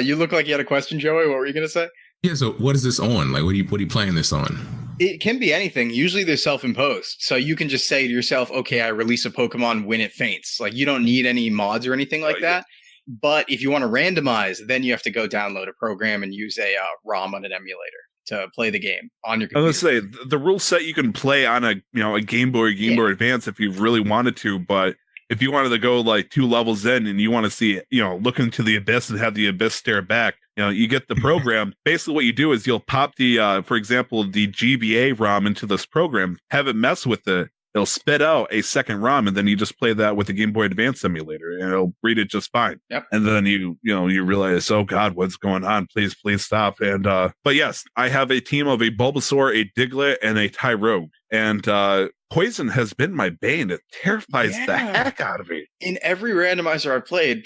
You look like you had a question, Joey. What were you going to say? Yeah, so what is this on? Like, what are you playing this on? It can be anything. Usually they're self-imposed. So you can just say to yourself, okay, I release a Pokemon when it faints. Like, you don't need any mods or anything like that. But if you want to randomize, then you have to go download a program and use a ROM on an emulator to play the game on your computer. I was going to say, the rule set you can play on a Game Boy Advance if you really wanted to, but if you wanted to go like 2 levels in and you want to see, look into the abyss and have the abyss stare back, you get the program. Basically what you do is you'll pop the, for example, the GBA ROM into this program, have it mess with it. It'll spit out a second ROM, and then you just play that with the Game Boy Advance emulator, and it'll read it just fine. Yep. And then you realize, oh God, what's going on? Please stop. And but yes, I have a team of a Bulbasaur, a Diglett, and a Tyrogue. And poison has been my bane. It terrifies the Yeah. heck out of me. In every randomizer I've played,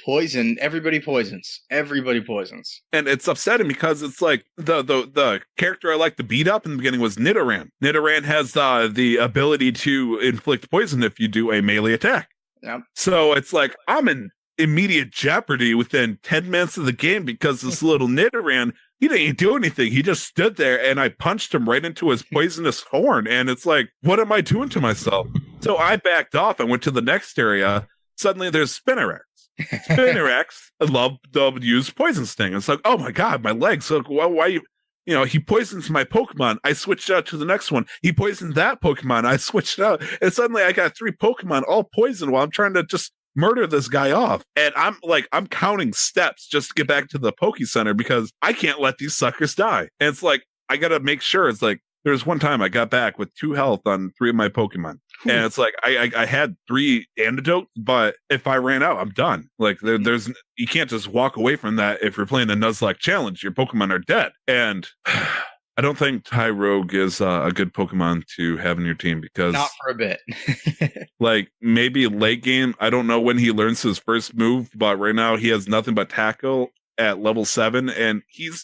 everybody poisons. Everybody poisons. And it's upsetting because it's like the character I like to beat up in the beginning was Nidoran. Nidoran has the ability to inflict poison if you do a melee attack. Yep. So it's like I'm in immediate jeopardy within 10 minutes of the game because this little Nidoran, he didn't do anything. He just stood there and I punched him right into his poisonous horn. And it's like, what am I doing to myself? So I backed off and went to the next area. Suddenly there's Spinarak. Spinarak, I love W's poison sting. It's like, oh my God, my legs. So why you know, he poisons my Pokemon. I switched out to the next one. He poisoned that Pokemon. I switched out. And suddenly I got 3 Pokemon all poisoned while I'm trying to just murder this guy off. And I'm counting steps just to get back to the Poke Center because I can't let these suckers die. And it's like, I got to make sure. It's like, there was one time I got back with 2 health on 3 of my Pokemon. And it's like, I had 3 antidotes, but if I ran out, I'm done. Like there's, you can't just walk away from that. If you're playing a Nuzlocke challenge, your Pokemon are dead. And I don't think Tyrogue is a good Pokemon to have in your team because not for a bit. like maybe late game. I don't know when he learns his first move, but right now he has nothing but tackle at level 7 and he's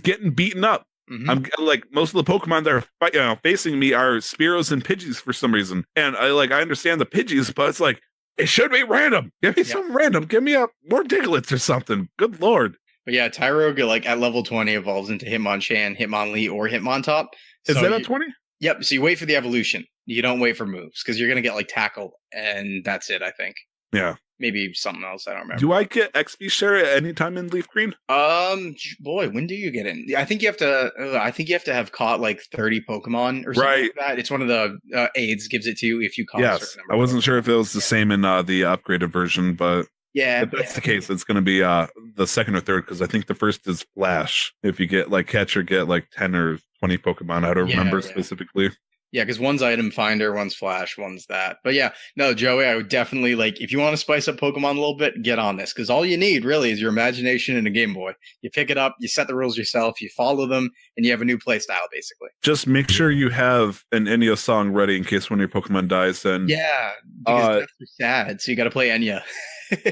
getting beaten up. Mm-hmm. I'm like most of the Pokemon that are facing me are Spearows and Pidgeys for some reason. And I understand the Pidgeys, but it's like, it should be random. Give me some random. Give me more Diglets or something. Good Lord. But yeah, Tyrogue, like at level 20, evolves into Hitmonchan, Hitmonlee, or Hitmontop. Is that at 20? Yep. So you wait for the evolution. You don't wait for moves because you're going to get like tackle, and that's it, I think. Yeah. Maybe something else. I don't remember. Do I get XP share at any time in Leaf Green? Boy, when do you get in? I think you have to have caught like 30 Pokemon or something like that. It's one of the aids gives it to you if you caught. Yes. A certain number I wasn't sure if it was the same in the upgraded version, but yeah, if that's the case, it's going to be the second or third because I think the first is Flash. If you get like catch or get like 10 or 20 Pokemon, I don't remember specifically. Yeah, because one's item finder, one's flash, one's that. But yeah, no, Joey, I would definitely if you want to spice up Pokemon a little bit, get on this because all you need really is your imagination and a Game Boy. You pick it up, you set the rules yourself, you follow them, and you have a new play style basically. Just make sure you have an Enya song ready in case one of your Pokemon dies. And yeah, because that's sad, so you got to play Enya.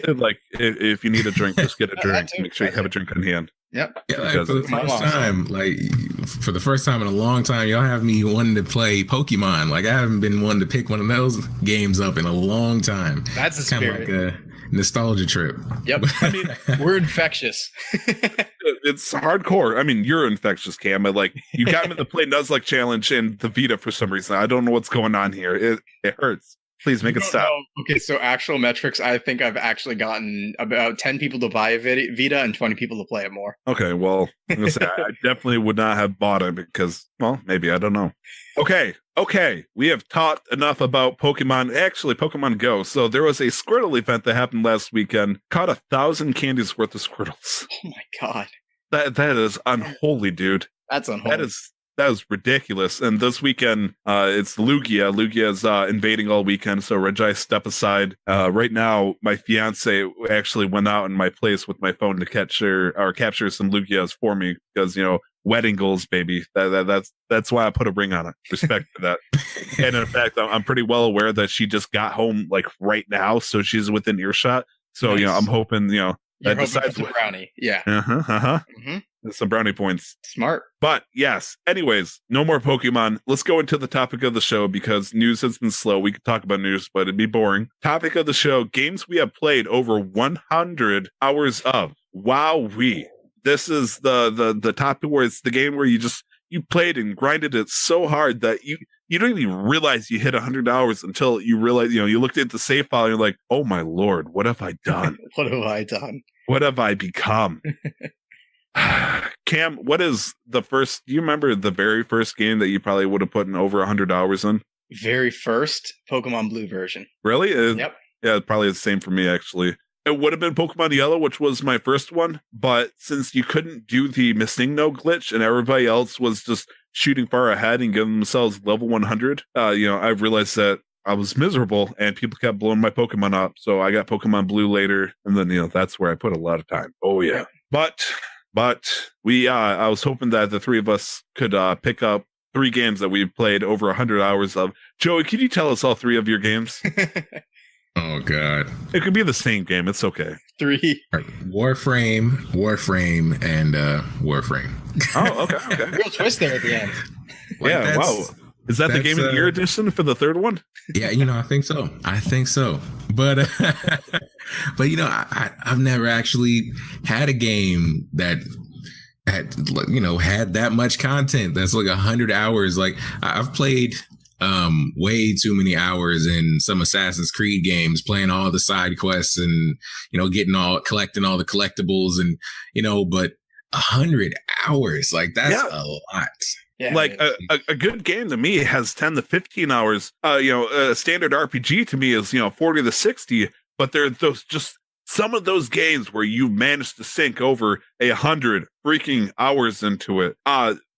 Like if you need a drink, just get a drink. Make sure you have a drink on hand. Yep. Yeah, like for the first time in a long time, y'all have me wanting to play Pokemon. Like I haven't been one to pick one of those games up in a long time. That's a spirit. Kind of like a nostalgia trip. Yep. I mean, we're infectious. It's hardcore. I mean, you're infectious, Cam. But like you got me to play Nuzlocke challenge and the Vita for some reason. I don't know what's going on here. It hurts. Please make it stop. Okay, so actual metrics, I think I've actually gotten about 10 people to buy a Vita and 20 people to play it more. Okay, well, I'm gonna say I definitely would not have bought it because, well, maybe, I don't know. Okay, we have talked enough about Pokemon. Actually, Pokemon Go. So there was a Squirtle event that happened last weekend. Caught 1,000 candies worth of Squirtles. Oh my God. That is unholy, dude. That's unholy. That was ridiculous. And this weekend, it's Lugia. Lugia is invading all weekend. So Reggie, step aside. Right now, my fiance actually went out in my place with my phone to capture some Lugias for me because wedding goals, baby. That's why I put a ring on it. Respect for that. And in fact, I'm pretty well aware that she just got home like right now, so she's within earshot. So nice. I'm hoping that decides a brownie. Yeah. Mm-hmm. Some brownie points. Smart. But yes, anyways, no more Pokemon. Let's go into the topic of the show because news has been slow. We could talk about news, but it'd be boring. Topic of the show, games we have played over 100 hours of. Wowee. This is the topic where it's the game where you played and grinded it so hard that you don't even realize you hit 100 hours until you realize, you looked at the save file and you're like, oh my Lord, what have I done? What have I done? What have I become? Cam, what is do you remember the very first game that you probably would have put in over 100 hours in? Very first Pokemon Blue version. Really? Yep. Yeah, probably the same for me, actually. It would have been Pokemon Yellow, which was my first one, but since you couldn't do the missing no glitch and everybody else was just shooting far ahead and giving themselves level 100, I've realized that I was miserable and people kept blowing my Pokemon up, so I got Pokemon Blue later, and then, that's where I put a lot of time. Oh, yeah. But I was hoping that the three of us could pick up 3 games that we've played over 100 hours of. Joey, can you tell us all 3 of your games? Oh God. It could be the same game. It's okay. 3. Warframe, and Warframe. Oh, okay. Real twist there at the end. Like, Yeah, wow. Is that the Game of the Year edition for the 3rd one? Yeah, I think so. But but I've never actually had a game that had that much content. That's like 100 hours. Like I've played way too many hours in some Assassin's Creed games, playing all the side quests and collecting all the collectibles, and but 100 hours, like that's a lot. Yeah, like a good game to me has 10 to 15 hours. A standard RPG to me is 40 to 60. But there are those just some of those games where you manage to sink over 100 freaking hours into it.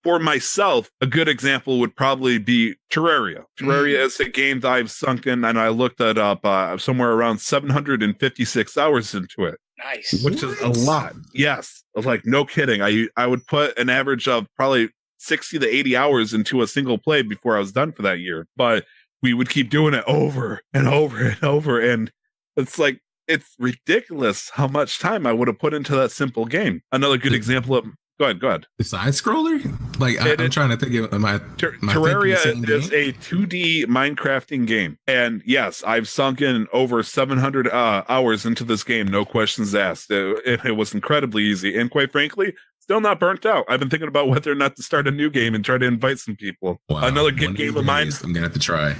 For myself, a good example would probably be Terraria. Terraria is a game that I've sunk in, and I looked that up, somewhere around 756 hours into it. Nice. Which is a lot. Yes. Like, no kidding. I would put an average of probably 60 to 80 hours into a single play before I was done for that year. But we would keep doing it over and over and over. And it's like, it's ridiculous how much time I would have put into that simple game. Another good example of... Go ahead. The side scroller? Like, I'm trying to think of Terraria is a 2D Minecrafting game. And yes, I've sunk in over 700 hours into this game, no questions asked. It was incredibly easy. And quite frankly, still not burnt out. I've been thinking about whether or not to start a new game and try to invite some people. Wow. Another good game of mine. I'm going to have to try.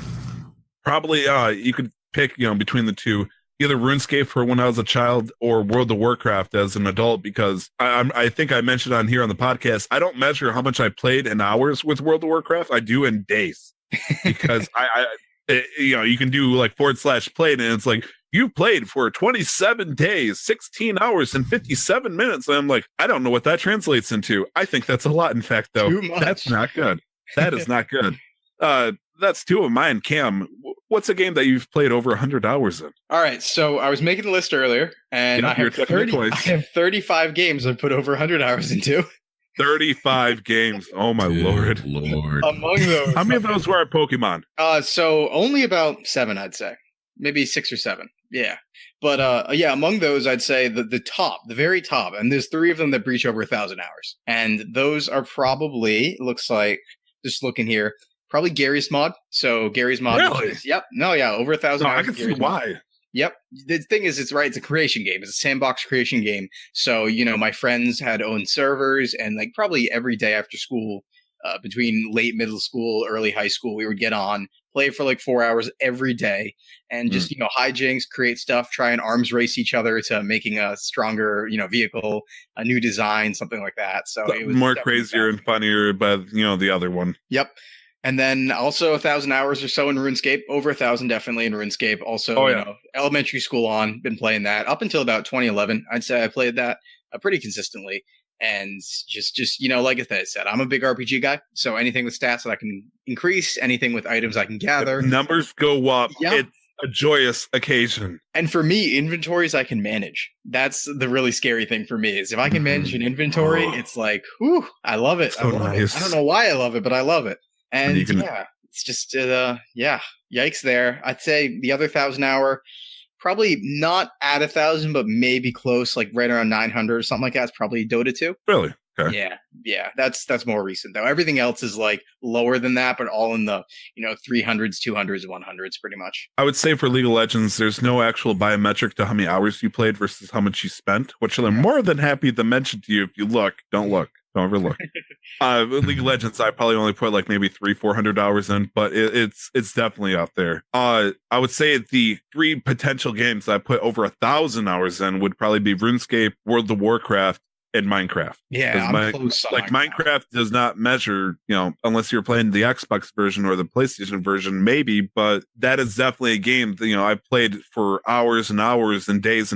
Probably you could pick between the two. Either RuneScape for when I was a child or World of Warcraft as an adult, because I think I mentioned on here on the podcast, I don't measure how much I played in hours with World of Warcraft. I do in days, because you can do like /played, and it's like, you played for 27 days, 16 hours and 57 minutes. And I'm like, I don't know what that translates into. I think that's a lot. In fact, though, that's not good. That is not good. That's 2 of mine. Cam, what's a game that you've played over 100 hours in? All right, so I was making the list earlier, and I have 35 games I've put over 100 hours into. 35 games. Oh my Lord. Among those, how many of those were Pokemon? So only about 7, I'd say, maybe 6 or 7. Yeah, but among those, I'd say the very top, and there's 3 of them that breach over 1,000 hours, and those are probably, looks like, just looking here, probably Gary's Mod. So Gary's Mod. Really? Over 1,000 hours. I can see why. Yep. The thing is, it's a creation game. It's a sandbox creation game. So, my friends had owned servers, and like probably every day after school, between late middle school, early high school, we would get on, play for like 4 hours every day, and just, hijinks, create stuff, try and arms race each other to making a stronger, vehicle, a new design, something like that. So it was more crazier and funnier, but the other one. Yep. And then also 1,000 hours or so in RuneScape, over 1,000 definitely in RuneScape. Also, elementary school on, been playing that up until about 2011. I'd say I played that pretty consistently. And just like I said, I'm a big RPG guy. So anything with stats that I can increase, anything with items I can gather. If numbers go up. Yep. It's a joyous occasion. And for me, inventories I can manage. That's the really scary thing for me, is if I can manage an inventory, it's like, whew, I love it. So nice. I don't know why I love it, but I love it. And it's just, yikes there. I'd say the other 1,000 hour, probably not at 1,000, but maybe close, like right around 900 or something like that. It's probably Dota 2. Really? Okay. Yeah. That's more recent though. Everything else is like lower than that, but all in the 300s, 200s, 100s, pretty much. I would say for League of Legends, there's no actual biometric to how many hours you played versus how much you spent, which I'm more than happy to mention to you. If you look, don't look. Don't ever look. League of Legends, I probably only put like maybe 300-400 hours in, but it's definitely out there. I would say the 3 potential games that I put over 1,000 hours in would probably be RuneScape, World of Warcraft, and Minecraft. Yeah, I'm close on Minecraft does not measure, unless you're playing the Xbox version or the PlayStation version, maybe, but that is definitely a game that, I played for hours and hours and days,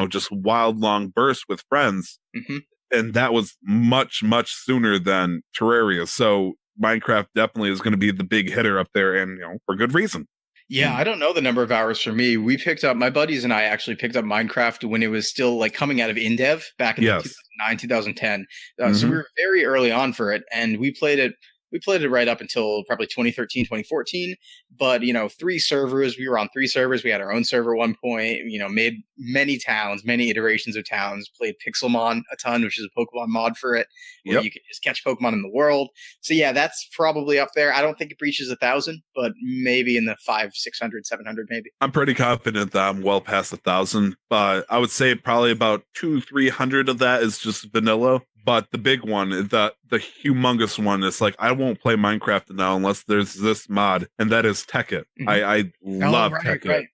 just wild long bursts with friends. Mm-hmm. And that was much, much sooner than Terraria. So Minecraft definitely is going to be the big hitter up there, and for good reason. Yeah, I don't know the number of hours for me. My buddies and I actually picked up Minecraft when it was still like coming out of InDev back in 2009, 2010. So we were very early on for it, and we played it we played it right up until probably 2013, 2014. But, 3 servers, we were on 3 servers. We had our own server at one point, made many towns, many iterations of towns, played Pixelmon a ton, which is a Pokemon mod for it, where you can just catch Pokemon in the world. So yeah, that's probably up there. I don't think it breaches 1,000, but maybe in the 500, 600, 700 maybe. I'm pretty confident that I'm well past 1,000, but I would say probably about 200-300 of that is just vanilla. But the big one, the humongous one, is like, I won't play Minecraft now unless there's this mod, and that is Tekkit. Mhm. I love Tekkit. Right.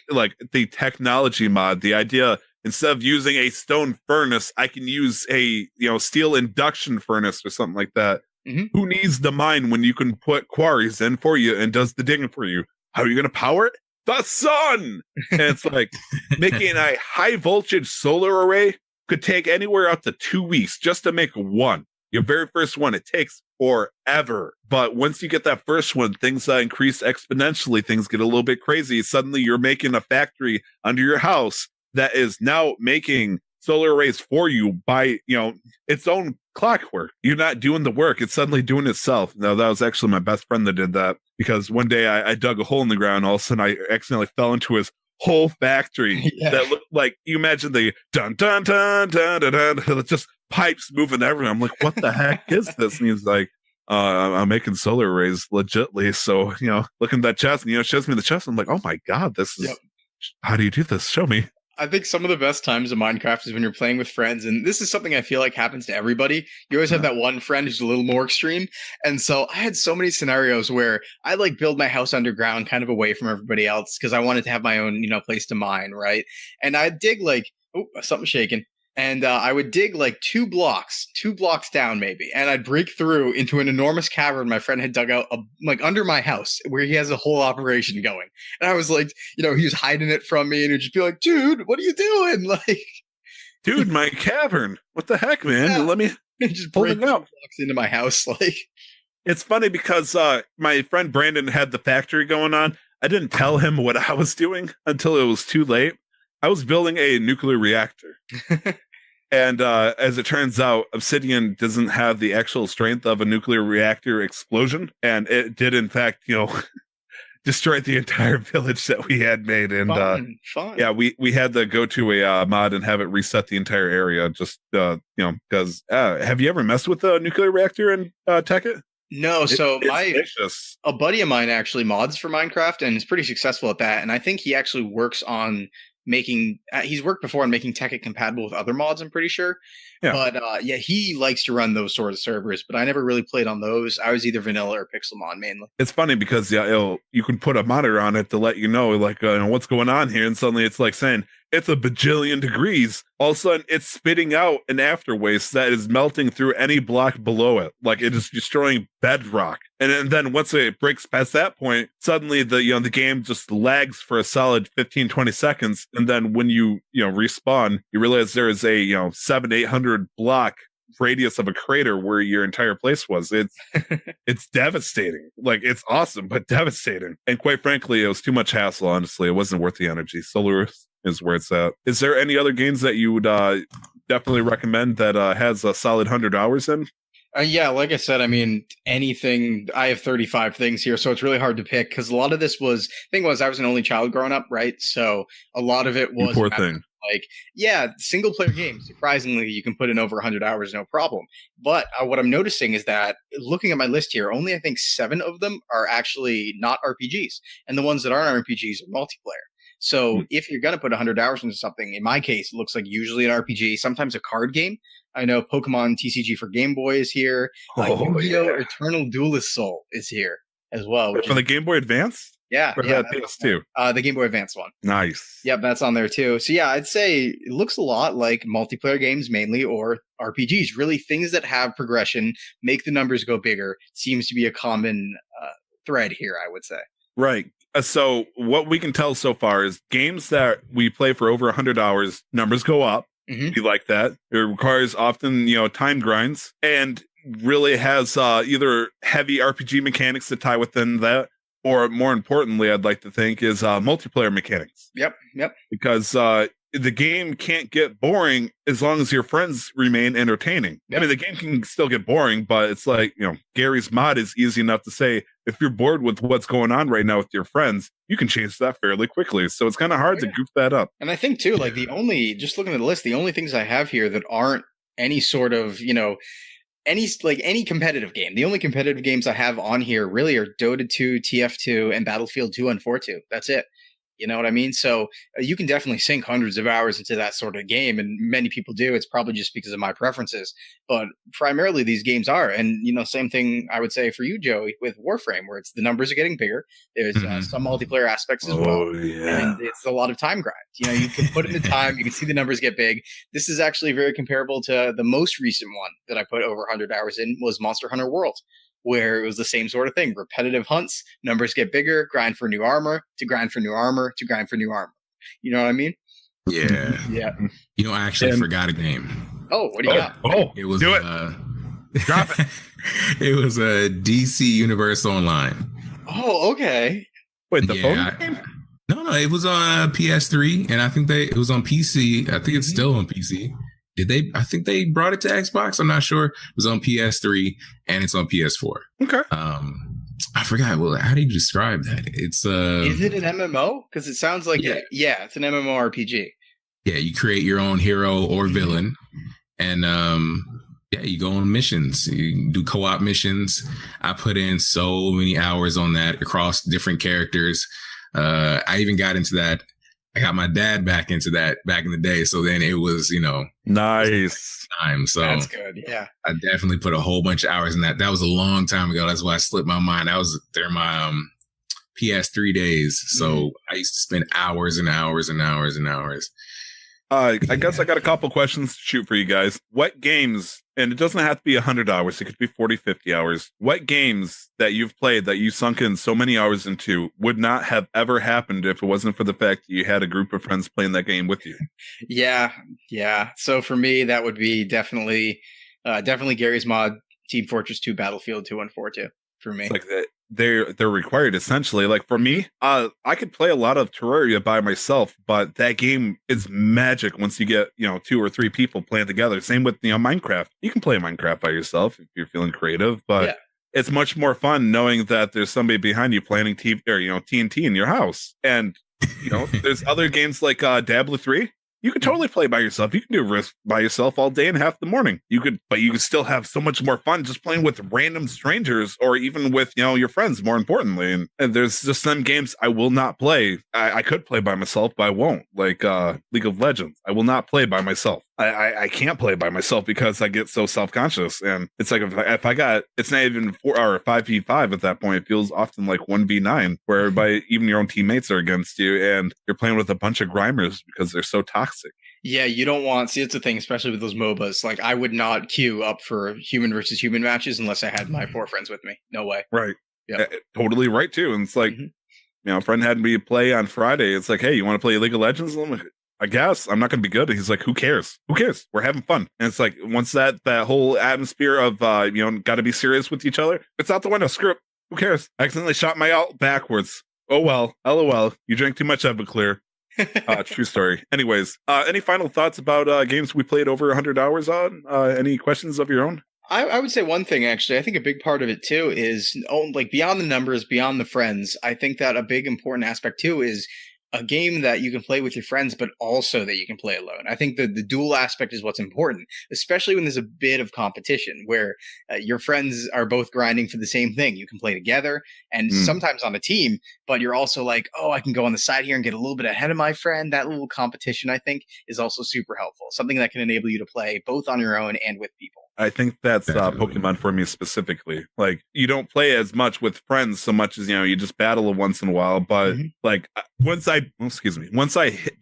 Like the technology mod, the idea, instead of using a stone furnace, I can use a steel induction furnace or something like that. Mhm. Who needs the mine when you can put quarries in for you and does the digging for you? How are you going to power it? The sun! And it's like making a high voltage solar array could take anywhere up to 2 weeks just to make one. Your very first one, it takes forever. But once you get that first one, things increase exponentially. Things get a little bit crazy. Suddenly you're making a factory under your house that is now making solar arrays for you by, its own clockwork. You're not doing the work. It's suddenly doing itself. Now, that was actually my best friend that did that, because one day I dug a hole in the ground. All of a sudden I accidentally fell into his whole factory that looked like, you imagine the dun dun dun dun dun dun, just pipes moving everywhere. I'm like, what the heck is this? And he's like, I'm making solar arrays legitly. So, looking at that chest, and shows me the chest. I'm like, oh my God, this is, how do you do this? Show me. I think some of the best times of Minecraft is when you're playing with friends, and this is something I feel like happens to everybody. You always have that one friend who's a little more extreme, and so I had so many scenarios where I build my house underground, kind of away from everybody else, because I wanted to have my own, place to mine, right? And I'd dig something's shaking. And I would dig 2 blocks down maybe, and I'd break through into an enormous cavern my friend had dug out under my house, where he has a whole operation going. And I was like, he was hiding it from me, and he'd just be like, dude, what are you doing? Dude, my cavern. What the heck, man? Yeah. Let me just pull break it out. blocks into my house. It's funny because my friend Brandon had the factory going on. I didn't tell him what I was doing until it was too late. I was building a nuclear reactor. And as it turns out, obsidian doesn't have the actual strength of a nuclear reactor explosion. And it did, in fact, destroy the entire village that we had made. And fun. yeah, we had to go to a mod and have it reset the entire area. Just, because have you ever messed with a nuclear reactor in Tekkit? No, so it's a buddy of mine actually mods for Minecraft and is pretty successful at that. And I think he actually works on he's worked before on making Tekkit compatible with other mods, I'm pretty sure. Yeah. But he likes to run those sort of servers, but I never really played on those. I was either vanilla or Pixelmon mainly. It's funny because you can put a monitor on it to let you know what's going on here, and suddenly it's like saying it's a bajillion degrees. All of a sudden it's spitting out an after waste that is melting through any block below it, like it is destroying bedrock. And then once it breaks past that point, suddenly the game just lags for a solid 15-20 seconds, and then when you respawn, you realize there is a 700-800 block radius of a crater where your entire place was. It's devastating. It's awesome, but devastating. And quite frankly, it was too much hassle. Honestly, it wasn't worth the energy. Solar is where it's at. Is there any other games that you would definitely recommend that has a solid 100 hours in? Yeah, like I said, I mean, anything. I have 35 things here, so it's really hard to pick, because a lot of this was I was an only child growing up, right? So a lot of it was poor thing. Single player games. Surprisingly, you can put in over 100 hours, no problem. But what I'm noticing is that looking at my list here, only I think 7 of them are actually not RPGs, and the ones that aren't RPGs are multiplayer. So if you're going to put 100 hours into something, in my case, it looks like usually an RPG, sometimes a card game. I know Pokemon TCG for Game Boy is here. Yu-Gi-Oh! Eternal Duelist Soul is here as well. For the Game Boy Advance? Yeah. Or that PS2? The Game Boy Advance one. Nice. Yep, that's on there too. So yeah, I'd say it looks a lot like multiplayer games mainly, or RPGs. Really things that have progression, make the numbers go bigger, seems to be a common thread here, I would say. Right. So what we can tell so far is games that we play for over 100 hours, numbers go up. Mm-hmm. We like that. It requires often, time grinds, and really has either heavy RPG mechanics to tie within that, or more importantly, I'd like to think is multiplayer mechanics. Yep. Because the game can't get boring as long as your friends remain entertaining. Yep. I mean, the game can still get boring, but it's like, Gary's Mod is easy enough to say, if you're bored with what's going on right now with your friends, you can change that fairly quickly. So it's kind of hard to goof that up. And I think too, like just looking at the list, the only things I have here that aren't any sort of, any competitive game. The only competitive games I have on here really are Dota 2, TF2, and Battlefield 2 and 4.2. That's it. You know what I mean? So you can definitely sink hundreds of hours into that sort of game, and many people do. It's probably just because of my preferences, but primarily these games are. And same thing I would say for you, Joey, with Warframe, where it's the numbers are getting bigger. There's some multiplayer aspects as well, and it's a lot of time grind. You can put in the time, you can see the numbers get big. This is actually very comparable to the most recent one that I put over 100 hours in was Monster Hunter World, where it was the same sort of thing. Repetitive hunts, numbers get bigger, grind for new armor, to grind for new armor, to grind for new armor. You know what I mean? Yeah. Yeah. I actually forgot a game. Oh, what do you got? Oh, It was do it. Drop it. It was a DC Universe Online. Oh, okay. Wait, the Yeah, phone game? No, it was on PS3, and I think it was on PC. I think it's still on PC. I think they brought it to Xbox. I'm not sure. It was on PS3 and it's on PS4. Okay. I forgot. Well, how do you describe that? It's Is it an MMO? Because it sounds like it's an MMORPG. Yeah, you create your own hero or villain, and you go on missions. You do co-op missions. I put in so many hours on that across different characters. I even got into that. I got my dad back into that back in the day. So then it was, nice time. So That's good. Yeah. I definitely put a whole bunch of hours in that. That was a long time ago. That's why I slipped my mind. That was during my PS3 days. So I used to spend hours and hours and hours and hours. I guess I got a couple questions to shoot for you guys. What games, and it doesn't have to be 100 hours, it could be 40, 50 hours. What games that you've played that you sunk in so many hours into would not have ever happened if it wasn't for the fact that you had a group of friends playing that game with you? Yeah. So for me, that would be definitely Gary's Mod, Team Fortress 2, Battlefield 2 and 4.2 for me. It's like that. They're required essentially. Like for me, I could play a lot of Terraria by myself, but that game is magic once you get 2 or 3 people playing together. Same with Minecraft. You can play Minecraft by yourself if you're feeling creative, but it's much more fun knowing that there's somebody behind you planning TNT in your house. And there's other games like Diablo 3. You could totally play by yourself. You can do Risk by yourself all day and half the morning. But you could still have so much more fun just playing with random strangers or even with, your friends, more importantly. And there's just some games I will not play. I could play by myself, but I won't. Like League of Legends. I will not play by myself. I can't play by myself because I get so self-conscious. And it's like if I got, it's not even 4 or 5v5 at that point. It feels often like 1v9 where everybody, even your own teammates are against you and you're playing with a bunch of grimers because they're so toxic. Yeah, you don't want, see, it's the thing, especially with those MOBAs. Like, I would not queue up for human versus human matches unless I had my 4 friends with me. No way. Right. Yeah. Totally right, too. And it's like, a friend had me play on Friday. It's like, hey, you want to play League of Legends? I'm like, I guess. I'm not going to be good. He's like, who cares? Who cares? We're having fun. And it's like, once that whole atmosphere of, got to be serious with each other, it's out the window. Screw it. Who cares? I accidentally shot my ult backwards. Oh, well. LOL. You drank too much Everclear. True story. Anyways, any final thoughts about games we played over 100 hours on? Any questions of your own? I would say one thing, actually. I think a big part of it, too, is like beyond the numbers, beyond the friends. I think that a big important aspect, too, is a game that you can play with your friends, but also that you can play alone. I think the dual aspect is what's important, especially when there's a bit of competition where your friends are both grinding for the same thing. You can play together and sometimes on a team, but you're also like, oh, I can go on the side here and get a little bit ahead of my friend. That little competition, I think, is also super helpful. Something that can enable you to play both on your own and with people. I think that's Pokemon for me specifically. Like, you don't play as much with friends so much as, you just battle once in a while. But like, once I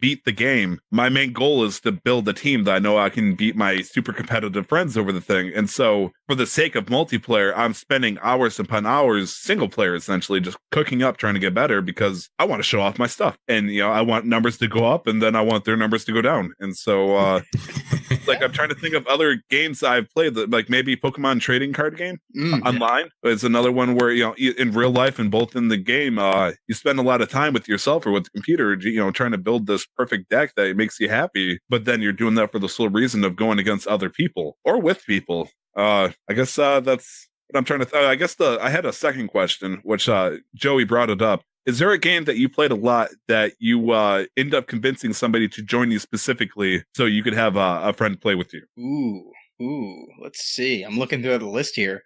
beat the game, my main goal is to build a team that I know I can beat my super competitive friends over the thing. And so for the sake of multiplayer, I'm spending hours upon hours, single player essentially, just cooking up, trying to get better because I want to show off my stuff. And, I want numbers to go up and then I want their numbers to go down. And so, like, I'm trying to think of other games I've played play the like maybe Pokemon trading card game Yeah. online. It's another one where in real life and both in the game, you spend a lot of time with yourself or with the computer, trying to build this perfect deck that makes you happy. But then you're doing that for the sole reason of going against other people or with people. I guess that's what I'm trying to. I guess I had a second question, which Joey brought it up. Is there a game that you played a lot that you end up convincing somebody to join you specifically so you could have a friend play with you? Ooh. Let's see. I'm looking through the list here.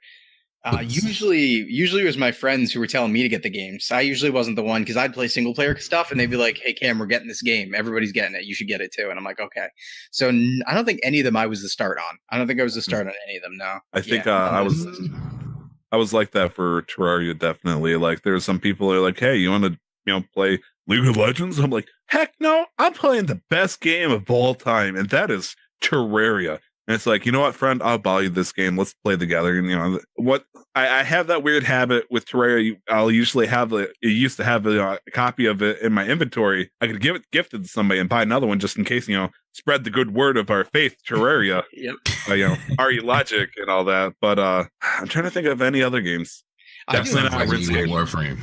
Usually it was my friends who were telling me to get the games. I usually wasn't the one because I'd play single player stuff and they'd be like, "Hey Cam, we're getting this game. Everybody's getting it. You should get it too." And I'm like, "Okay." So I don't think any of them I was the start on. I don't think I was the start on any of them. No. I think I was like that for Terraria, definitely. Like, there's some people who are like, "Hey, you want to, play League of Legends?" I'm like, "Heck no! I'm playing the best game of all time, and that is Terraria." And it's like, you know what, friend? I'll buy you this game. Let's play together. And what I have that weird habit with Terraria. I'll usually have used to have a copy of it in my inventory. I could give it gifted to somebody and buy another one just in case, spread the good word of our faith, Terraria. Yep. RE Logic and all that. But I'm trying to think of any other games. That sounds like me with Warframe.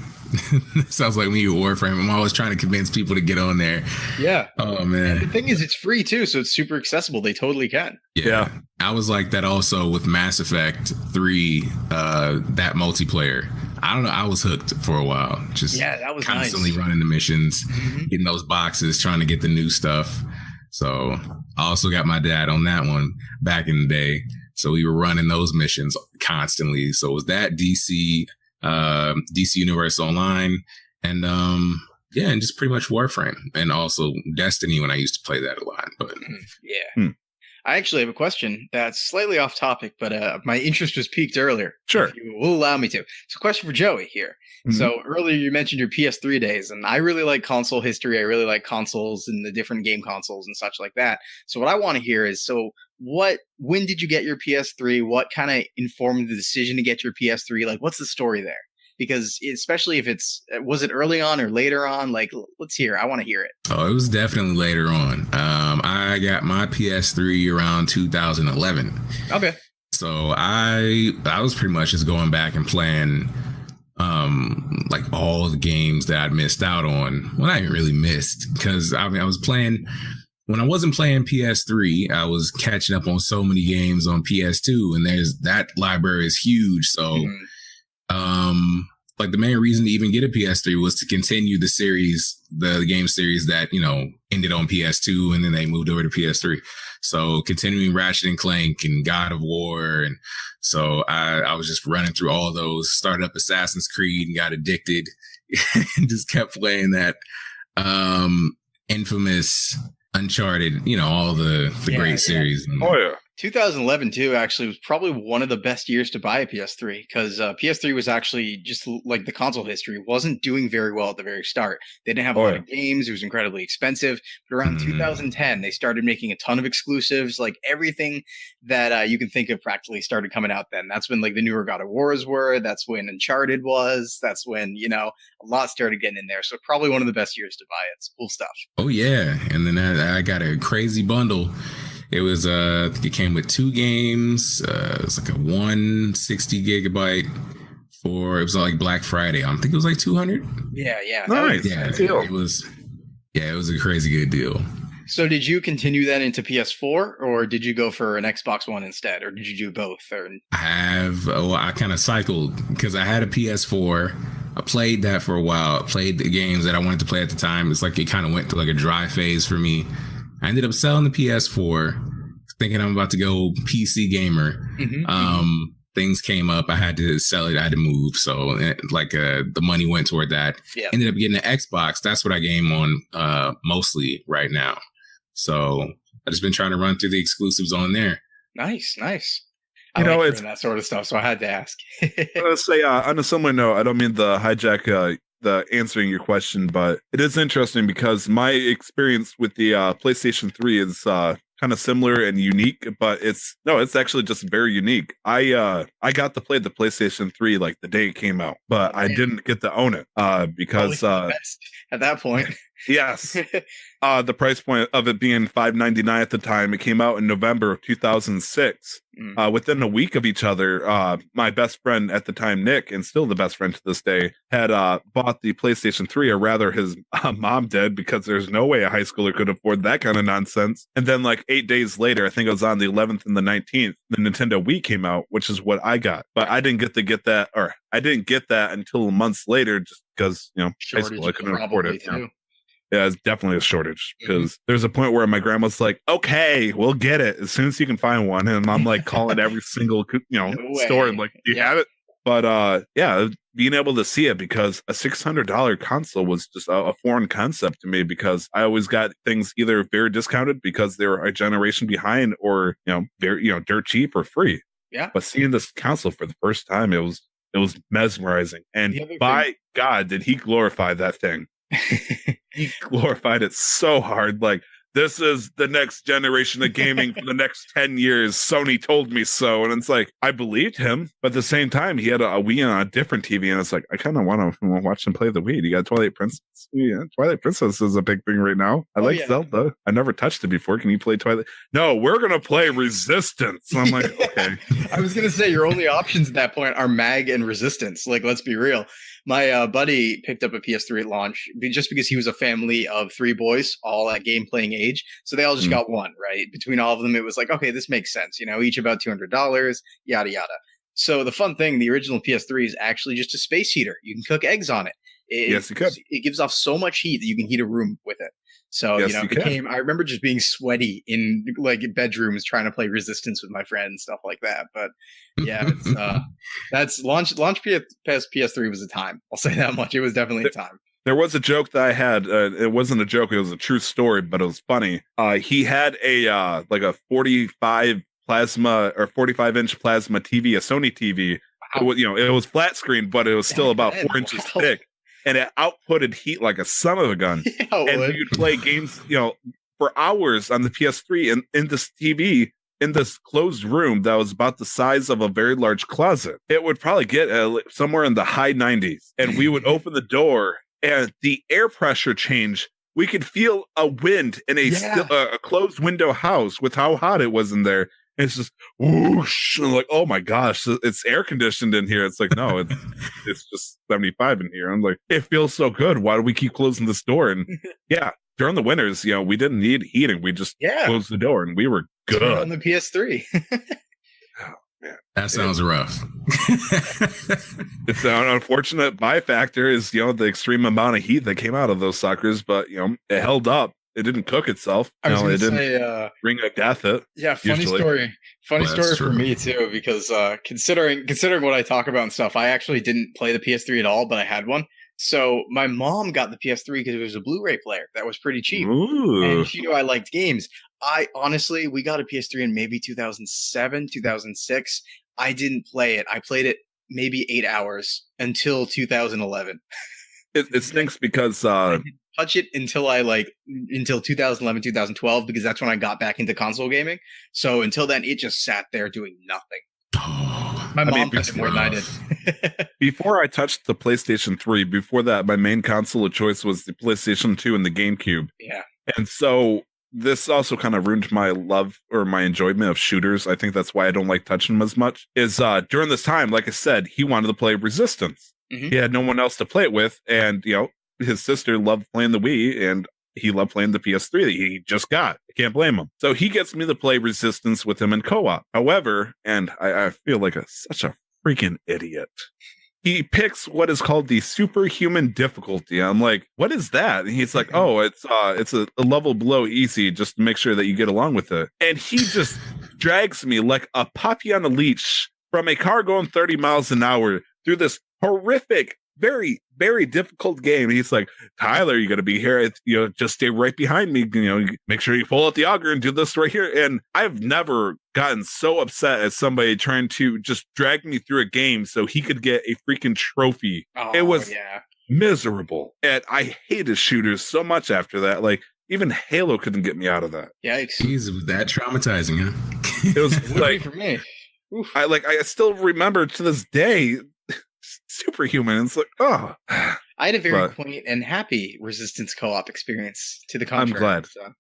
Sounds like me with Warframe. I'm always trying to convince people to get on there. Yeah. Oh man. And the thing is, it's free too, so it's super accessible. They totally can. Yeah. I was like that also with Mass Effect 3, that multiplayer. I don't know. I was hooked for a while. Just that was constantly nice. running the missions, getting those boxes, trying to get the new stuff. So I also got my dad on that one back in the day. So we were running those missions constantly. So it was that DC Universe Online, and and just pretty much Warframe, and also Destiny when I used to play that a lot. But I actually have a question that's slightly off topic, but my interest was piqued earlier. Sure. If you will allow me to. It's a question for Joey here. Mm-hmm. So earlier you mentioned your PS3 days, and I really like console history. I really like consoles and the different game consoles and such like that. So what I want to hear is, when did you get your PS3? What kind of informed the decision to get your PS3? Like, what's the story there? Because especially if was it early on or later on? Like, let's hear. I want to hear it. Oh, it was definitely later on. I got my PS3 around 2011. Okay. So I was pretty much just going back and playing like all the games that I'd missed out on. Well, I didn't really missed, because I was playing. When I wasn't playing PS3, I was catching up on so many games on PS2, and that library is huge. So, like the main reason to even get a PS3 was to continue the series, the game series that, ended on PS2, and then they moved over to PS3. So continuing Ratchet and Clank and God of War. And so I was just running through all those, started up Assassin's Creed and got addicted and just kept playing that. Infamous, Uncharted, all the great series. Oh yeah. 2011 too actually was probably one of the best years to buy a PS3, because PS3 was actually, just like the console history, wasn't doing very well at the very start. They didn't have a lot of games. It was incredibly expensive. But around 2010, they started making a ton of exclusives. Like everything that you can think of practically started coming out then. That's when like the newer God of Wars were. That's when Uncharted was. That's when, a lot started getting in there. So probably one of the best years to buy it. It's cool stuff. Oh yeah. And then I got a crazy bundle. It was I think it came with 2 games. It was like a 160 gigabyte it was like Black Friday. I think it was like 200. Yeah. Nice. Yeah, it was a crazy good deal. So did you continue then into PS4, or did you go for an Xbox One instead, or did you do both? I kind of cycled, because I had a PS4. I played that for a while. I played the games that I wanted to play at the time. It's like it kind of went through like a dry phase for me. I ended up selling the PS4, thinking I'm about to go PC gamer. Things came up. I had to sell it. I had to move. So the money went toward that. Yeah. Ended up getting an Xbox. That's what I game on mostly right now. So I've just been trying to run through the exclusives on there. Nice. I like it's that sort of stuff, so I had to ask. Let's say on a similar note, I don't mean to hijack the answering your question, but it is interesting because my experience with the PlayStation 3 is kind of similar and unique, but it's actually just very unique. I got to play the PlayStation 3 like the day it came out, but I didn't get to own it because at that point. Yes. The price point of it being $5.99 at the time. It came out in November of 2006. Within a week of each other, my best friend at the time, Nick, and still the best friend to this day, had bought the PlayStation 3, or rather his mom did, because there's no way a high schooler could afford that kind of nonsense. And then like 8 days later, I think it was on the 11th and the 19th, the Nintendo Wii came out, which is what I got. But I didn't get that, or I didn't get that until months later, just because, high school, I couldn't afford it. Yeah, it's definitely a shortage, because there's a point where my grandma's like, okay, we'll get it as soon as you can find one. And I'm like calling every single, store, like, do you have it? But being able to see it, because a $600 console was just a foreign concept to me, because I always got things either very discounted because they were a generation behind, or, very, dirt cheap or free. Yeah. But seeing this console for the first time, it was mesmerizing. And by God, did he glorify that thing. He glorified it so hard. Like, this is the next generation of gaming for the next 10 years. Sony told me so. And it's like, I believed him. But at the same time, he had a Wii on a different TV. And it's like, I kind of want to watch him play the Wii. You got Twilight Princess. Yeah, Twilight Princess is a big thing right now. I like Zelda. I never touched it before. Can you play Twilight? No, we're going to play Resistance. I'm like, okay. I was going to say, your only options at that point are Mag and Resistance. Like, let's be real. My buddy picked up a PS3 at launch just because he was a family of 3 boys, all at game playing age. So they all just got one, right? Between all of them, it was like, okay, this makes sense. Each about $200, yada, yada. So the fun thing, the original PS3 is actually just a space heater. You can cook eggs on it. Yes, you could. It gives off so much heat that you can heat a room with it. So, yes, I remember just being sweaty in like bedrooms trying to play Resistance with my friends, stuff like that. But yeah, that's launch PS3 was a time. I'll say that much. It was definitely a time. There was a joke that I had. It wasn't a joke. It was a true story, but it was funny. He had a 45 plasma or 45-inch plasma TV, a Sony TV. Wow. It was flat screen, but it was still about 4 inches thick. And it outputted heat like a son of a gun. Yeah, and you'd play games, for hours on the PS3 in this TV, in this closed room that was about the size of a very large closet. It would probably get somewhere in the high 90s. And we would open the door, and the air pressure change. We could feel a wind in a closed window house with how hot it was in there. And it's just whoosh. I'm like, oh my gosh, it's air conditioned in here. It's like, no, it's just 75 in here. I'm like, it feels so good. Why do we keep closing this door? And during the winters, we didn't need heating. We just closed the door and we were good. On the PS3. Oh, man. That sounds rough. It's an unfortunate byfactor is, the extreme amount of heat that came out of those suckers, but, it held up. It didn't cook itself. I was it didn't say, bring a death hit. Yeah, funny usually. story. Funny Well, story for me too, because considering what I talk about and stuff, I actually didn't play the PS3 at all, but I had one. So my mom got the PS3 because it was a Blu-ray player that was pretty cheap. Ooh. And she knew I liked games. We got a PS3 in maybe 2007, 2006. I didn't play it. I played it maybe 8 hours until 2011. It stinks because I didn't touch it until until 2011, 2012, because that's when I got back into console gaming. So until then, it just sat there doing nothing. My mom played it more than I did. before I touched the PlayStation 3, before that, my main console of choice was the PlayStation 2 and the GameCube. Yeah. And so this also kind of ruined my love or my enjoyment of shooters. I think that's why I don't like touching them as much. Is during this time, like I said, he wanted to play Resistance. Mm-hmm. He had no one else to play it with, and his sister loved playing the Wii, and he loved playing the PS3 that he just got. I can't blame him. So he gets me to play Resistance with him in co-op. However, and I feel like such a freaking idiot, he picks what is called the superhuman difficulty. I'm like, what is that? And he's like, oh, it's a level below easy, just to make sure that you get along with it. And he just drags me like a puppy on a leash from a car going 30 miles an hour through this horrific, very, very difficult game. He's like, Tyler, you got to be here. Just stay right behind me. Make sure you pull out the auger and do this right here. And I've never gotten so upset as somebody trying to just drag me through a game so he could get a freaking trophy. Oh, it was miserable. And I hated shooters so much after that. Like, even Halo couldn't get me out of that. Yikes. Jeez, it was that traumatizing, huh? It was like, for me. Oof. I still remember to this day Superhuman. It's like, oh. I had a very But- quaint and happy Resistance co-op experience. To the contrary, glad. So.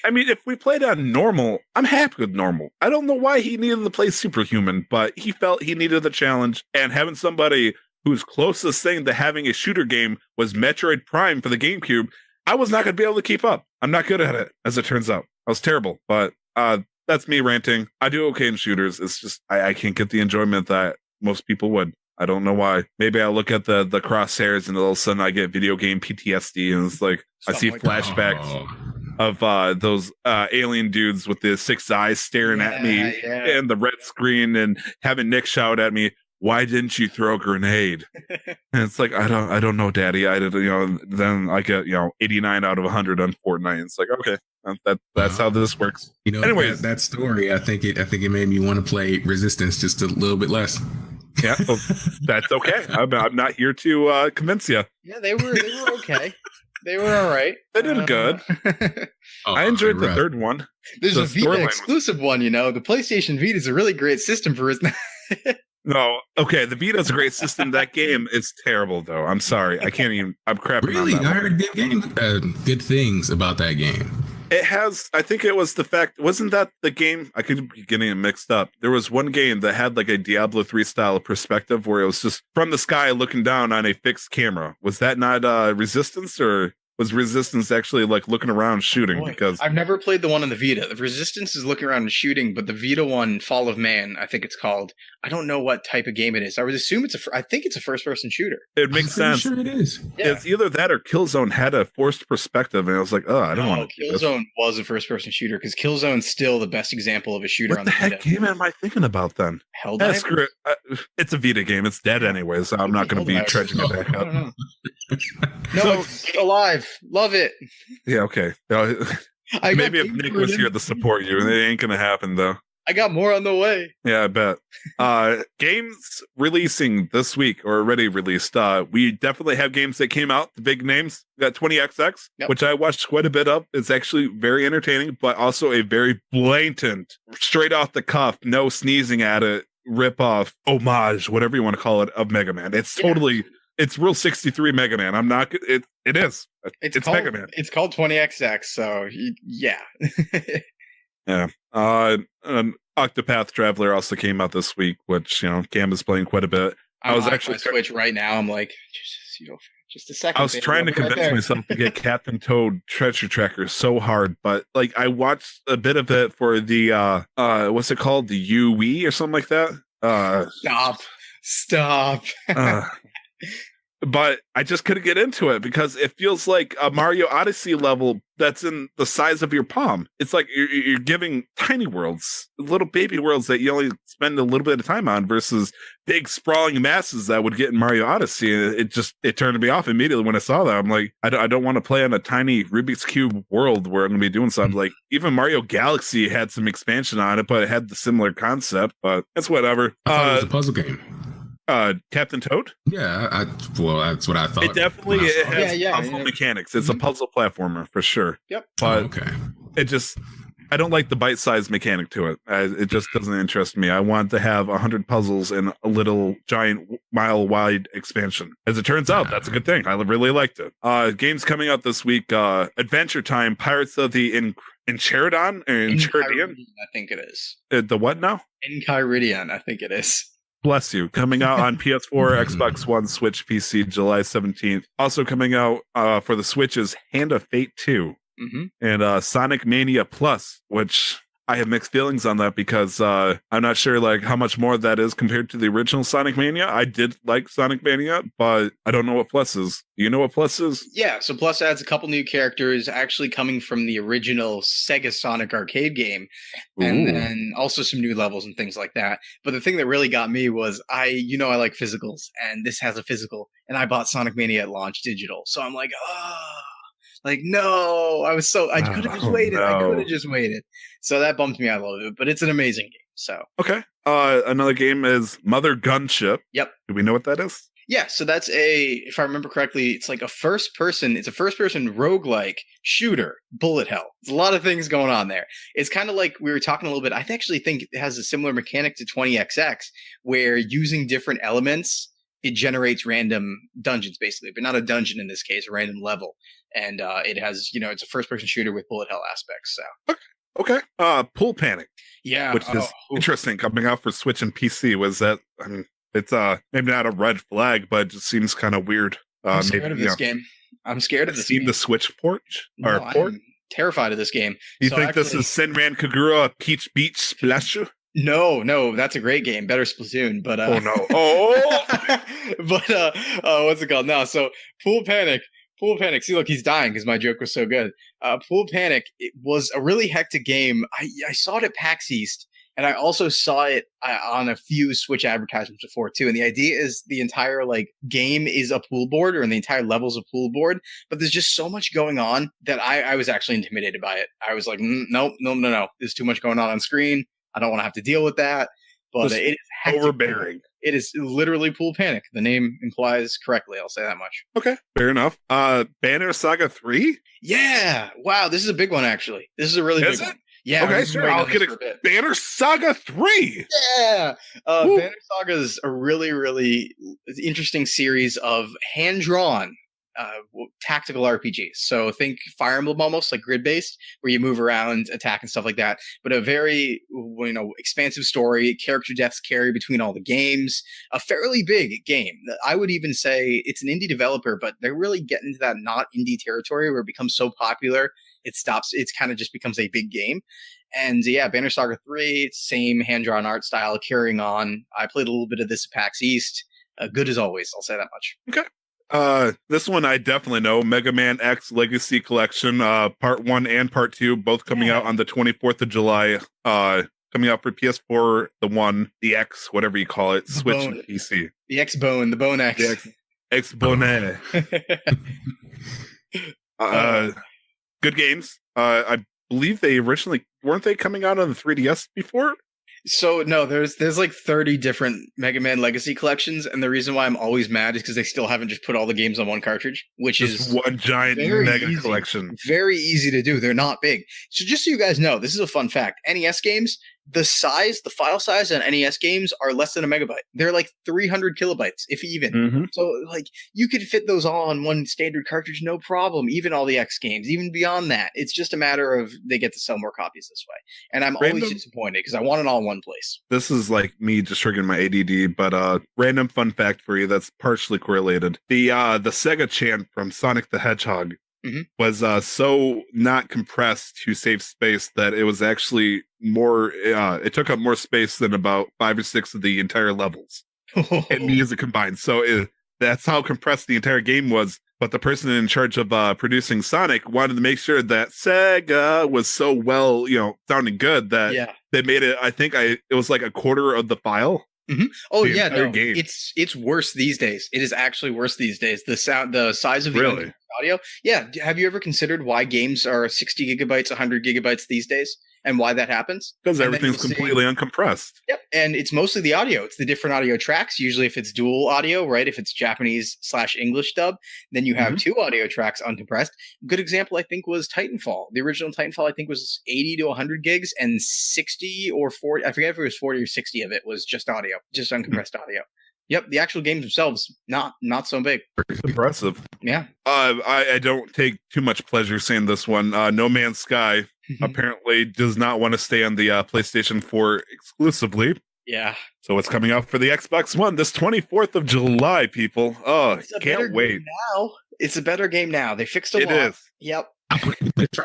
I mean, if we played on normal, I'm happy with normal. I don't know why he needed to play superhuman, but he felt he needed the challenge, and having somebody whose closest thing to having a shooter game was Metroid Prime for the GameCube, I was not going to be able to keep up. I'm not good at it, as it turns out. I was terrible, but that's me ranting. I do okay in shooters. It's just I can't get the enjoyment that most people would. I don't know why. Maybe I look at the crosshairs and all of a sudden I get video game PTSD, and it's like I see flashbacks of those alien dudes with the 6 eyes staring at me and the red screen, and having Nick shout at me, "Why didn't you throw a grenade?" And it's like, I don't know, Daddy. I did, then I get 89 out of 100 on Fortnite. It's like, okay, that's how this works. Anyways, that story, I think it made me want to play Resistance just a little bit less. Yeah, well, that's okay. I'm not here to convince you. Yeah, they were okay. They were all right. They did good. I enjoyed the third one. There's The a Vita storyline exclusive one, The PlayStation Vita is a really great system for No, okay, the Vita's a great system. That game is terrible, though. I'm sorry. I can't even. I'm crapping Really, on that I heard good things about that game. It has, I think it was the fact, wasn't that the game? I could be getting it mixed up. There was one game that had like a Diablo 3 style of perspective where it was just from the sky looking down on a fixed camera. Was that not Resistance, or was Resistance actually like looking around shooting? Boy, because I've never played the one on the Vita. The Resistance is looking around and shooting, but the Vita one, Fall of Man, I think it's called. I don't know what type of game it is. I would assume I think it's a first-person shooter. it makes sense. Sure, it is. Yeah. It's either that or Killzone had a forced perspective, and I was like, oh, I don't want to. Killzone was a first-person shooter because Killzone's still the best example of a shooter What on the the heck Vita. game am I thinking about then? Helldivers? Screw it. It's a Vita game. It's dead anyway, so I'm not going to be Helldivers. trudging it back I up. don't know. No, it's alive. Love it. Yeah, okay. Maybe if Nick was here to support you, it ain't going to happen, though. I got more on the way. Yeah, I bet. Games releasing this week or already released. We definitely have games that came out, the big names. We got 20XX, Yep. which I watched quite a bit of. It's actually very entertaining, but also a very blatant, straight off the cuff, no sneezing at it, rip off, homage, whatever you want to call it, of Mega Man. It's totally, it's Rule 63 Mega Man. I'm not, it is. It's called, Mega Man. It's called 20XX, so yeah. Yeah. Octopath Traveler also came out this week, which, Cam is playing quite a bit. I was on actually my Switch right now. I'm like, just a second. I was baby, trying to I'll be right convince there. myself to get Captain Toad Treasure Tracker so hard, but like I watched a bit of it for the what's it called? The UE or something like that. Stop. But I just couldn't get into it because it feels like a Mario Odyssey level that's in the size of your palm. It's like you're giving tiny worlds, little baby worlds that you only spend a little bit of time on versus big sprawling masses that would get in Mario Odyssey. And it turned me off immediately when I saw that. I'm like, I don't want to play on a tiny Rubik's Cube world where I'm going to be doing something. Like even Mario Galaxy had some expansion on it, but it had the similar concept, but it's whatever. I thought it was a puzzle game. Captain Toad? Yeah, well, that's what I thought. It definitely when I it saw has Yeah, puzzle yeah. mechanics. It's a puzzle platformer for sure. Yep. But okay. it just, I don't like the bite-sized mechanic to it. It just doesn't interest me. I want to have 100 puzzles in a little giant mile-wide expansion. As it turns out, that's a good thing. I really liked it. Games coming out this week. Adventure Time, Pirates of the Enchiridion? Enchiridion, I think it is. The what now? Enchiridion, I think it is. Bless you. Coming out on PS4, Xbox One, Switch, PC, July 17th. Also coming out for the Switch is Hand of Fate 2 Mm-hmm. and Sonic Mania Plus, which I have mixed feelings on that because I'm not sure like how much more that is compared to the original Sonic Mania. I did like Sonic Mania, but I don't know what Plus is. Do you know what Plus is? Yeah, so Plus adds a couple new characters actually coming from the original Sega Sonic arcade game, and Ooh. then also some new levels and things like that. But the thing that really got me was I like physicals, and this has a physical, and I bought Sonic Mania at launch digital. So I'm like, no, I could have just waited. I no. could have just waited. So that bumped me out a little bit, but it's an amazing game. So Okay. Another game is Mother Gunship. Yep. Do we know what that is? yeah, so that's if I remember correctly, it's like a first person roguelike shooter, bullet hell. There's a lot of things going on there. It's kind of like we were talking a little bit. I actually think it has a similar mechanic to 20XX where using different elements it generates random dungeons basically, but not a dungeon in this case, a random level. And it has, it's a first-person shooter with bullet hell aspects. So Okay. Pool Panic, yeah, which is interesting, coming out for Switch and PC. Was that? I mean, it's maybe not a red flag, but it just seems kind of weird. I'm scared of this game. I'm scared of this seen game. the Switch port No, port? I'm terrified of this game. You So think this is Senran Kagura Peach Beach Splash? No, that's a great game. Better Splatoon, but Oh no! Oh, but what's it called now? So Pool Panic. See, look, he's dying because my joke was so good. Pool Panic, it was a really hectic game. I saw it at PAX East, and I also saw it on a few Switch advertisements before too. And the idea is the entire game is a pool board, or the entire level's a pool board. But there's just so much going on that I was actually intimidated by it. I was like, no. There's too much going on screen. I don't want to have to deal with that. But Just it is hectic. overbearing. It is literally Pool Panic. The name implies correctly. I'll say that much. Okay, fair enough. Banner Saga 3? Yeah. Wow. This is a big one, actually. This is a really Is big it? one. Yeah. Okay, we've been sure. waiting I'll on get this for a bit. Banner Saga 3. Yeah. Woo. Banner Saga is a really, really interesting series of hand-drawn tactical RPGs. So think Fire Emblem almost, like grid-based, where you move around, attack, and stuff like that. But a very, expansive story. Character deaths carry between all the games. A fairly big game. I would even say it's an indie developer, but they're really getting into that not indie territory where it becomes so popular, it's kind of just becomes a big game. And yeah, Banner Saga 3, same hand-drawn art style, carrying on. I played a little bit of this at PAX East. Good as always, I'll say that much. Okay. This one I definitely know. Mega Man X Legacy Collection, Part 1 and Part 2, both coming out on the 24th of July. Coming out for PS4, the One, the X, whatever you call it, Switch Bone. and PC. The X-Bone, the Bone X. The X Bone. Good games. I believe they originally weren't they coming out on the 3DS before? So no, there's like 30 different Mega Man Legacy collections, and the reason why I'm always mad is because they still haven't just put all the games on one cartridge, which Just is one giant very mega easy. collection. very easy to do. They're not big. So just so you guys know, this is a fun fact. NES games, the file size on NES games are less than a megabyte. They're like 300 kilobytes, if even. Mm-hmm. So you could fit those all on one standard cartridge, no problem. Even all the X games, even beyond that. It's just a matter of they get to sell more copies this way. And I'm always disappointed because I want it all in one place. This is like me just triggering my ADD, but random fun fact for you that's partially correlated. The Sega chant from Sonic the Hedgehog was so not compressed to save space that it was actually more it took up more space than about 5 or 6 of the entire levels and music combined. So that's how compressed the entire game was. But the person in charge of producing Sonic wanted to make sure that Sega was so well, sounding good that they made it. I think it was like a quarter of the file. Mm-hmm. Oh The yeah, entire no, game. it's worse these days. It is actually worse these days. The size of the Really? audio. Yeah, have you ever considered why games are 60 gigabytes, 100 gigabytes these days, and why that happens? Because And then everything's you'll see- completely uncompressed. Yep, and it's mostly the audio. It's the different audio tracks. Usually, if it's dual audio, right? If it's Japanese/English dub, then you have 2 audio tracks uncompressed. Good example, I think, was Titanfall. The original Titanfall, I think, was 80 to 100 gigs, and 60 or 40. I forget if it was 40 or 60 of it was just audio, just uncompressed audio. Yep, the actual games themselves not so big. Impressive. Yeah. I don't take too much pleasure saying this one. No Man's Sky apparently does not want to stay on the PlayStation 4 exclusively. Yeah. So it's coming out for the Xbox One this 24th of July, people. Oh, It's a better can't wait. game now. It's a better game now. They fixed a It lot. is. Yep. I wouldn't even try.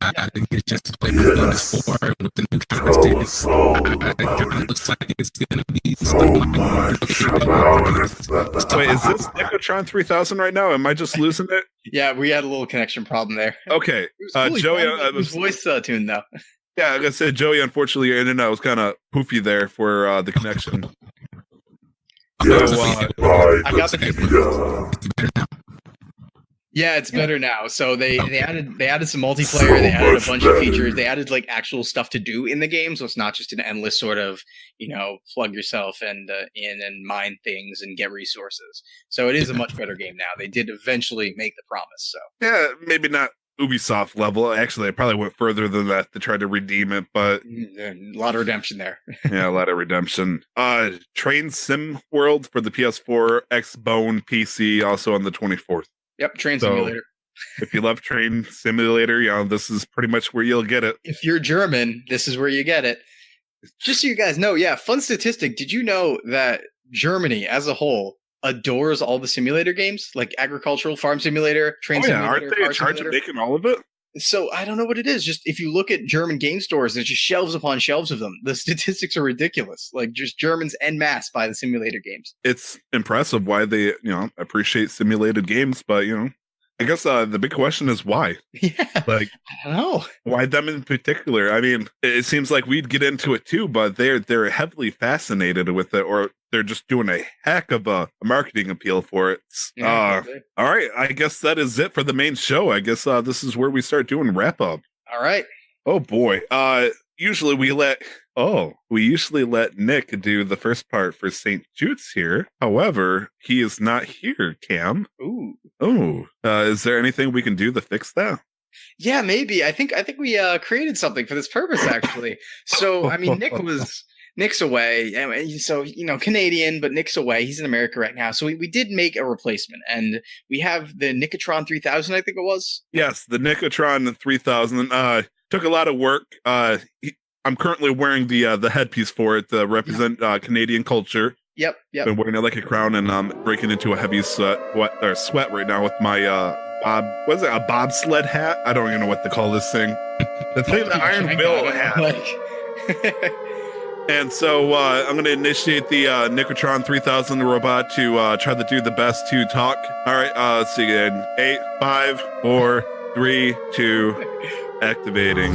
I didn't get a chance to play this 4 with the new conference. It looks like it's gonna be Wait, is this Nik-O-Tron 3000 right now? Am I just losing it? Yeah, we had a little connection problem there. Okay. It was cool. He Joey, found his voice tune though. Yeah, like I said, Joey, unfortunately, your internet was kind of poofy there for the connection. So, I got the. Yeah, it's better now. So they added some multiplayer. They added a bunch of features. They added like actual stuff to do in the game, so it's not just an endless sort of plug yourself and in and mine things and get resources. So it is a much better game now. They did eventually make the promise. So yeah, maybe not Ubisoft level. Actually, I probably went further than that to try to redeem it, but A lot of redemption there. yeah, a lot of redemption. Train Sim World for the PS4, Xbone, PC, also on the 24th. Yep, Train So- Simulator. If you love Train Simulator, this is pretty much where you'll get it. If you're German, this is where you get it. Just so you guys know, yeah, fun statistic. Did you know that Germany as a whole adores all the simulator games, like agricultural farm simulator, train simulator, aren't they in car charge of simulator? making all of it? So I don't know what it is. Just if you look at German game stores, there's just shelves upon shelves of them. The statistics are ridiculous. Like just Germans en masse buy the simulator games. It's impressive why they, appreciate simulated games, but I guess the big question is why. Yeah, Like, I don't know. why them in particular? I mean, it seems like we'd get into it too, but they're heavily fascinated with it, or they're just doing a heck of a marketing appeal for it. Yeah, All right, I guess that is it for the main show. I guess this is where we start doing wrap up. all right. Oh boy. Usually we usually let Nick do the first part for St. Jude's here. However, he is not here, Cam. Ooh. Oh, is there anything we can do to fix that? Yeah, maybe. I think we created something for this purpose actually. So I mean, Nick's away, and so Canadian, but Nick's away. He's in America right now. So we did make a replacement, and we have the Nik-O-Tron 3000. I think it was. Yes, the Nik-O-Tron 3000 took a lot of work. I'm currently wearing the headpiece for it to represent Canadian culture. Yep. Been wearing it like a crown, and I'm breaking into a heavy sweat right now with my a bobsled hat? I don't even know what to call this thing. The thing, the Iron Bill hat. And so I'm going to initiate the Nik-O-Tron 3000 robot to try to do the best to talk. All right, let's see again. 8, 5, 4, 3, 2, activating.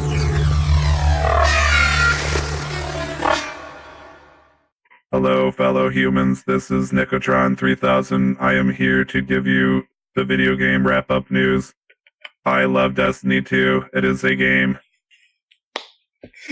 Hello, fellow humans. This is Nik-O-Tron 3000. I am here to give you the video game wrap-up news. I love Destiny 2. It is a game.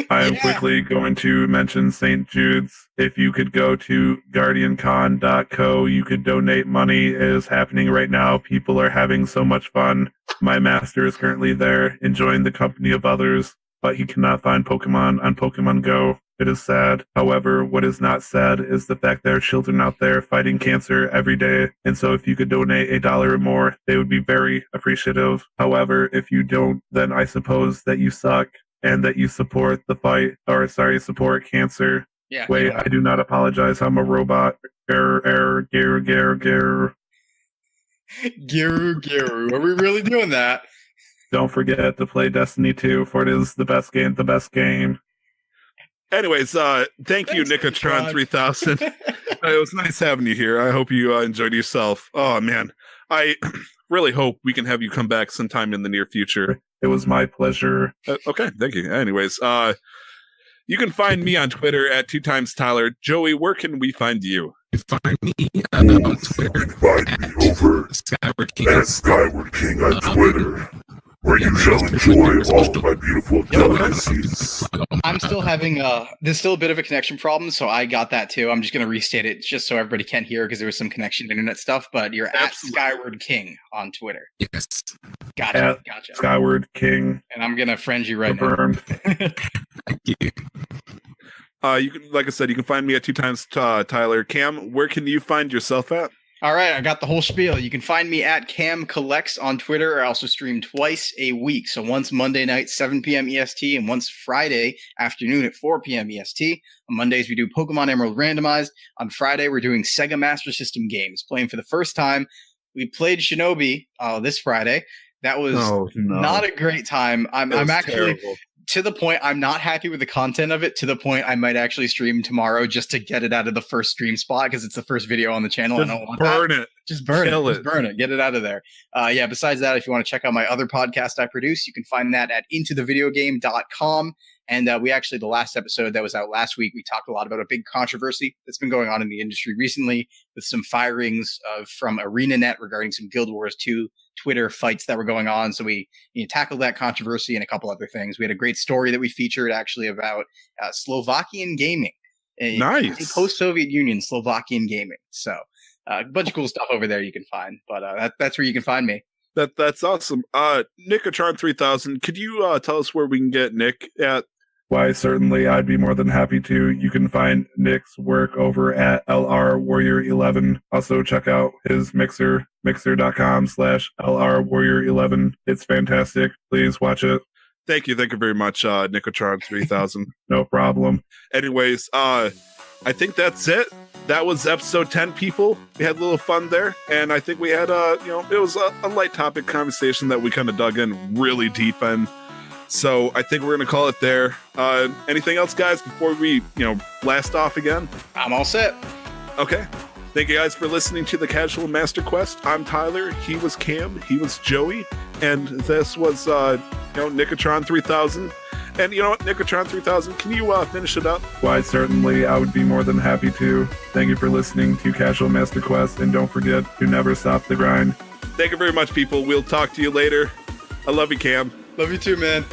I am quickly going to mention St. Jude's. If you could go to guardiancon.co, you could donate money. It is happening right now. People are having so much fun. My master is currently there, enjoying the company of others, but he cannot find Pokemon on Pokemon Go. It is sad. However, what is not sad is the fact there are children out there fighting cancer every day. And so if you could donate $1 or more, they would be very appreciative. However, if you don't, then I suppose that you suck and that you support the fight, support cancer. Yeah. Wait, I do not apologize. I'm a robot. Error, Geru. Geru. Are we really doing that? Don't forget to play Destiny 2, for it is the best game. Anyways, thank you, Nik-O-Tron 3000. It was nice having you here. I hope you enjoyed yourself. Oh, man. I really hope we can have you come back sometime in the near future. It was my pleasure. Okay, thank you. Anyways, you can find me on Twitter at 2timestyler. Joey, where can we find you? You find me on Twitter. Find me over Skyward King. at Skyward King on Twitter, where you shall enjoy all of my beautiful delicacies. I'm still having there's still a bit of a connection problem, so I got that too. I'm just gonna restate it just so everybody can hear because there was some connection internet stuff. But you're at Skyward King on Twitter. Yes. Gotcha. Skyward King. And I'm gonna friend you right Confirmed. now. Thank you. You can, like I said, you can find me at 2times Tyler. Cam, where can you find yourself at? All right, I got the whole spiel. You can find me at Cam Collects on Twitter. I also stream twice a week. So once Monday night, 7 p.m. EST, and once Friday afternoon at 4 p.m. EST. On Mondays, we do Pokemon Emerald Randomized. On Friday, we're doing Sega Master System games. Playing for the first time. We played Shinobi this Friday. That was not a great time. I'm actually... terrible. To the point, I'm not happy with the content of it, to the point I might actually stream tomorrow just to get it out of the first stream spot because it's the first video on the channel. Just I don't want burn that. it. Just burn Kill it. Just burn it. Get it out of there. Besides that, if you want to check out my other podcast I produce, you can find that at intothevideogame.com. And the last episode that was out last week, we talked a lot about a big controversy that's been going on in the industry recently with some firings from ArenaNet regarding some Guild Wars 2 Twitter fights that were going on. So we tackled that controversy and a couple other things. We had a great story that we featured actually about Slovakian gaming. Nice. Post-Soviet Union Slovakian gaming. So a bunch of cool stuff over there you can find. But that's where you can find me. That's awesome. Nik-O-Tron 3000, could you tell us where we can get Nick at? Why, certainly, I'd be more than happy to. You can find Nick's work over at LR Warrior 11. Also, check out his Mixer, mixer.com/LR Warrior 11. It's fantastic. Please watch it. Thank you very much, Nik-O-Tron 3000. No problem. Anyways, I think that's it. That was episode 10, people. We had a little fun there, and I think we had it was a light topic conversation that we kind of dug in really deep in. So I think we're going to call it there. Anything else, guys, before we, blast off again? I'm all set. Okay. Thank you guys for listening to the Casual Master Quest. I'm Tyler. He was Cam. He was Joey. And this was, Nik-O-Tron 3000. And you know what, Nik-O-Tron 3000, can you finish it up? Why, certainly, I would be more than happy to. Thank you for listening to Casual Master Quest, and don't forget to never stop the grind. Thank you very much, people. We'll talk to you later. I love you, Cam. Love you too, man.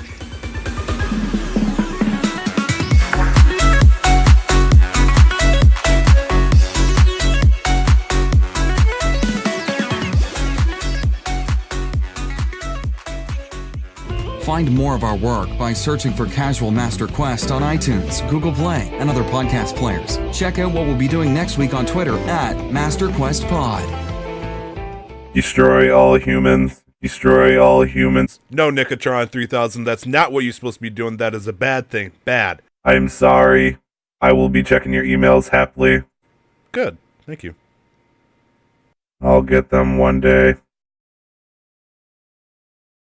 Find more of our work by searching for Casual Master Quest on iTunes, Google Play, and other podcast players. Check out what we'll be doing next week on Twitter at MasterQuestPod. Destroy all humans. Destroy all humans. No, Nik-O-Tron 3000, that's not what you're supposed to be doing. That is a bad thing. Bad. I'm sorry. I will be checking your emails happily. Good. Thank you. I'll get them one day.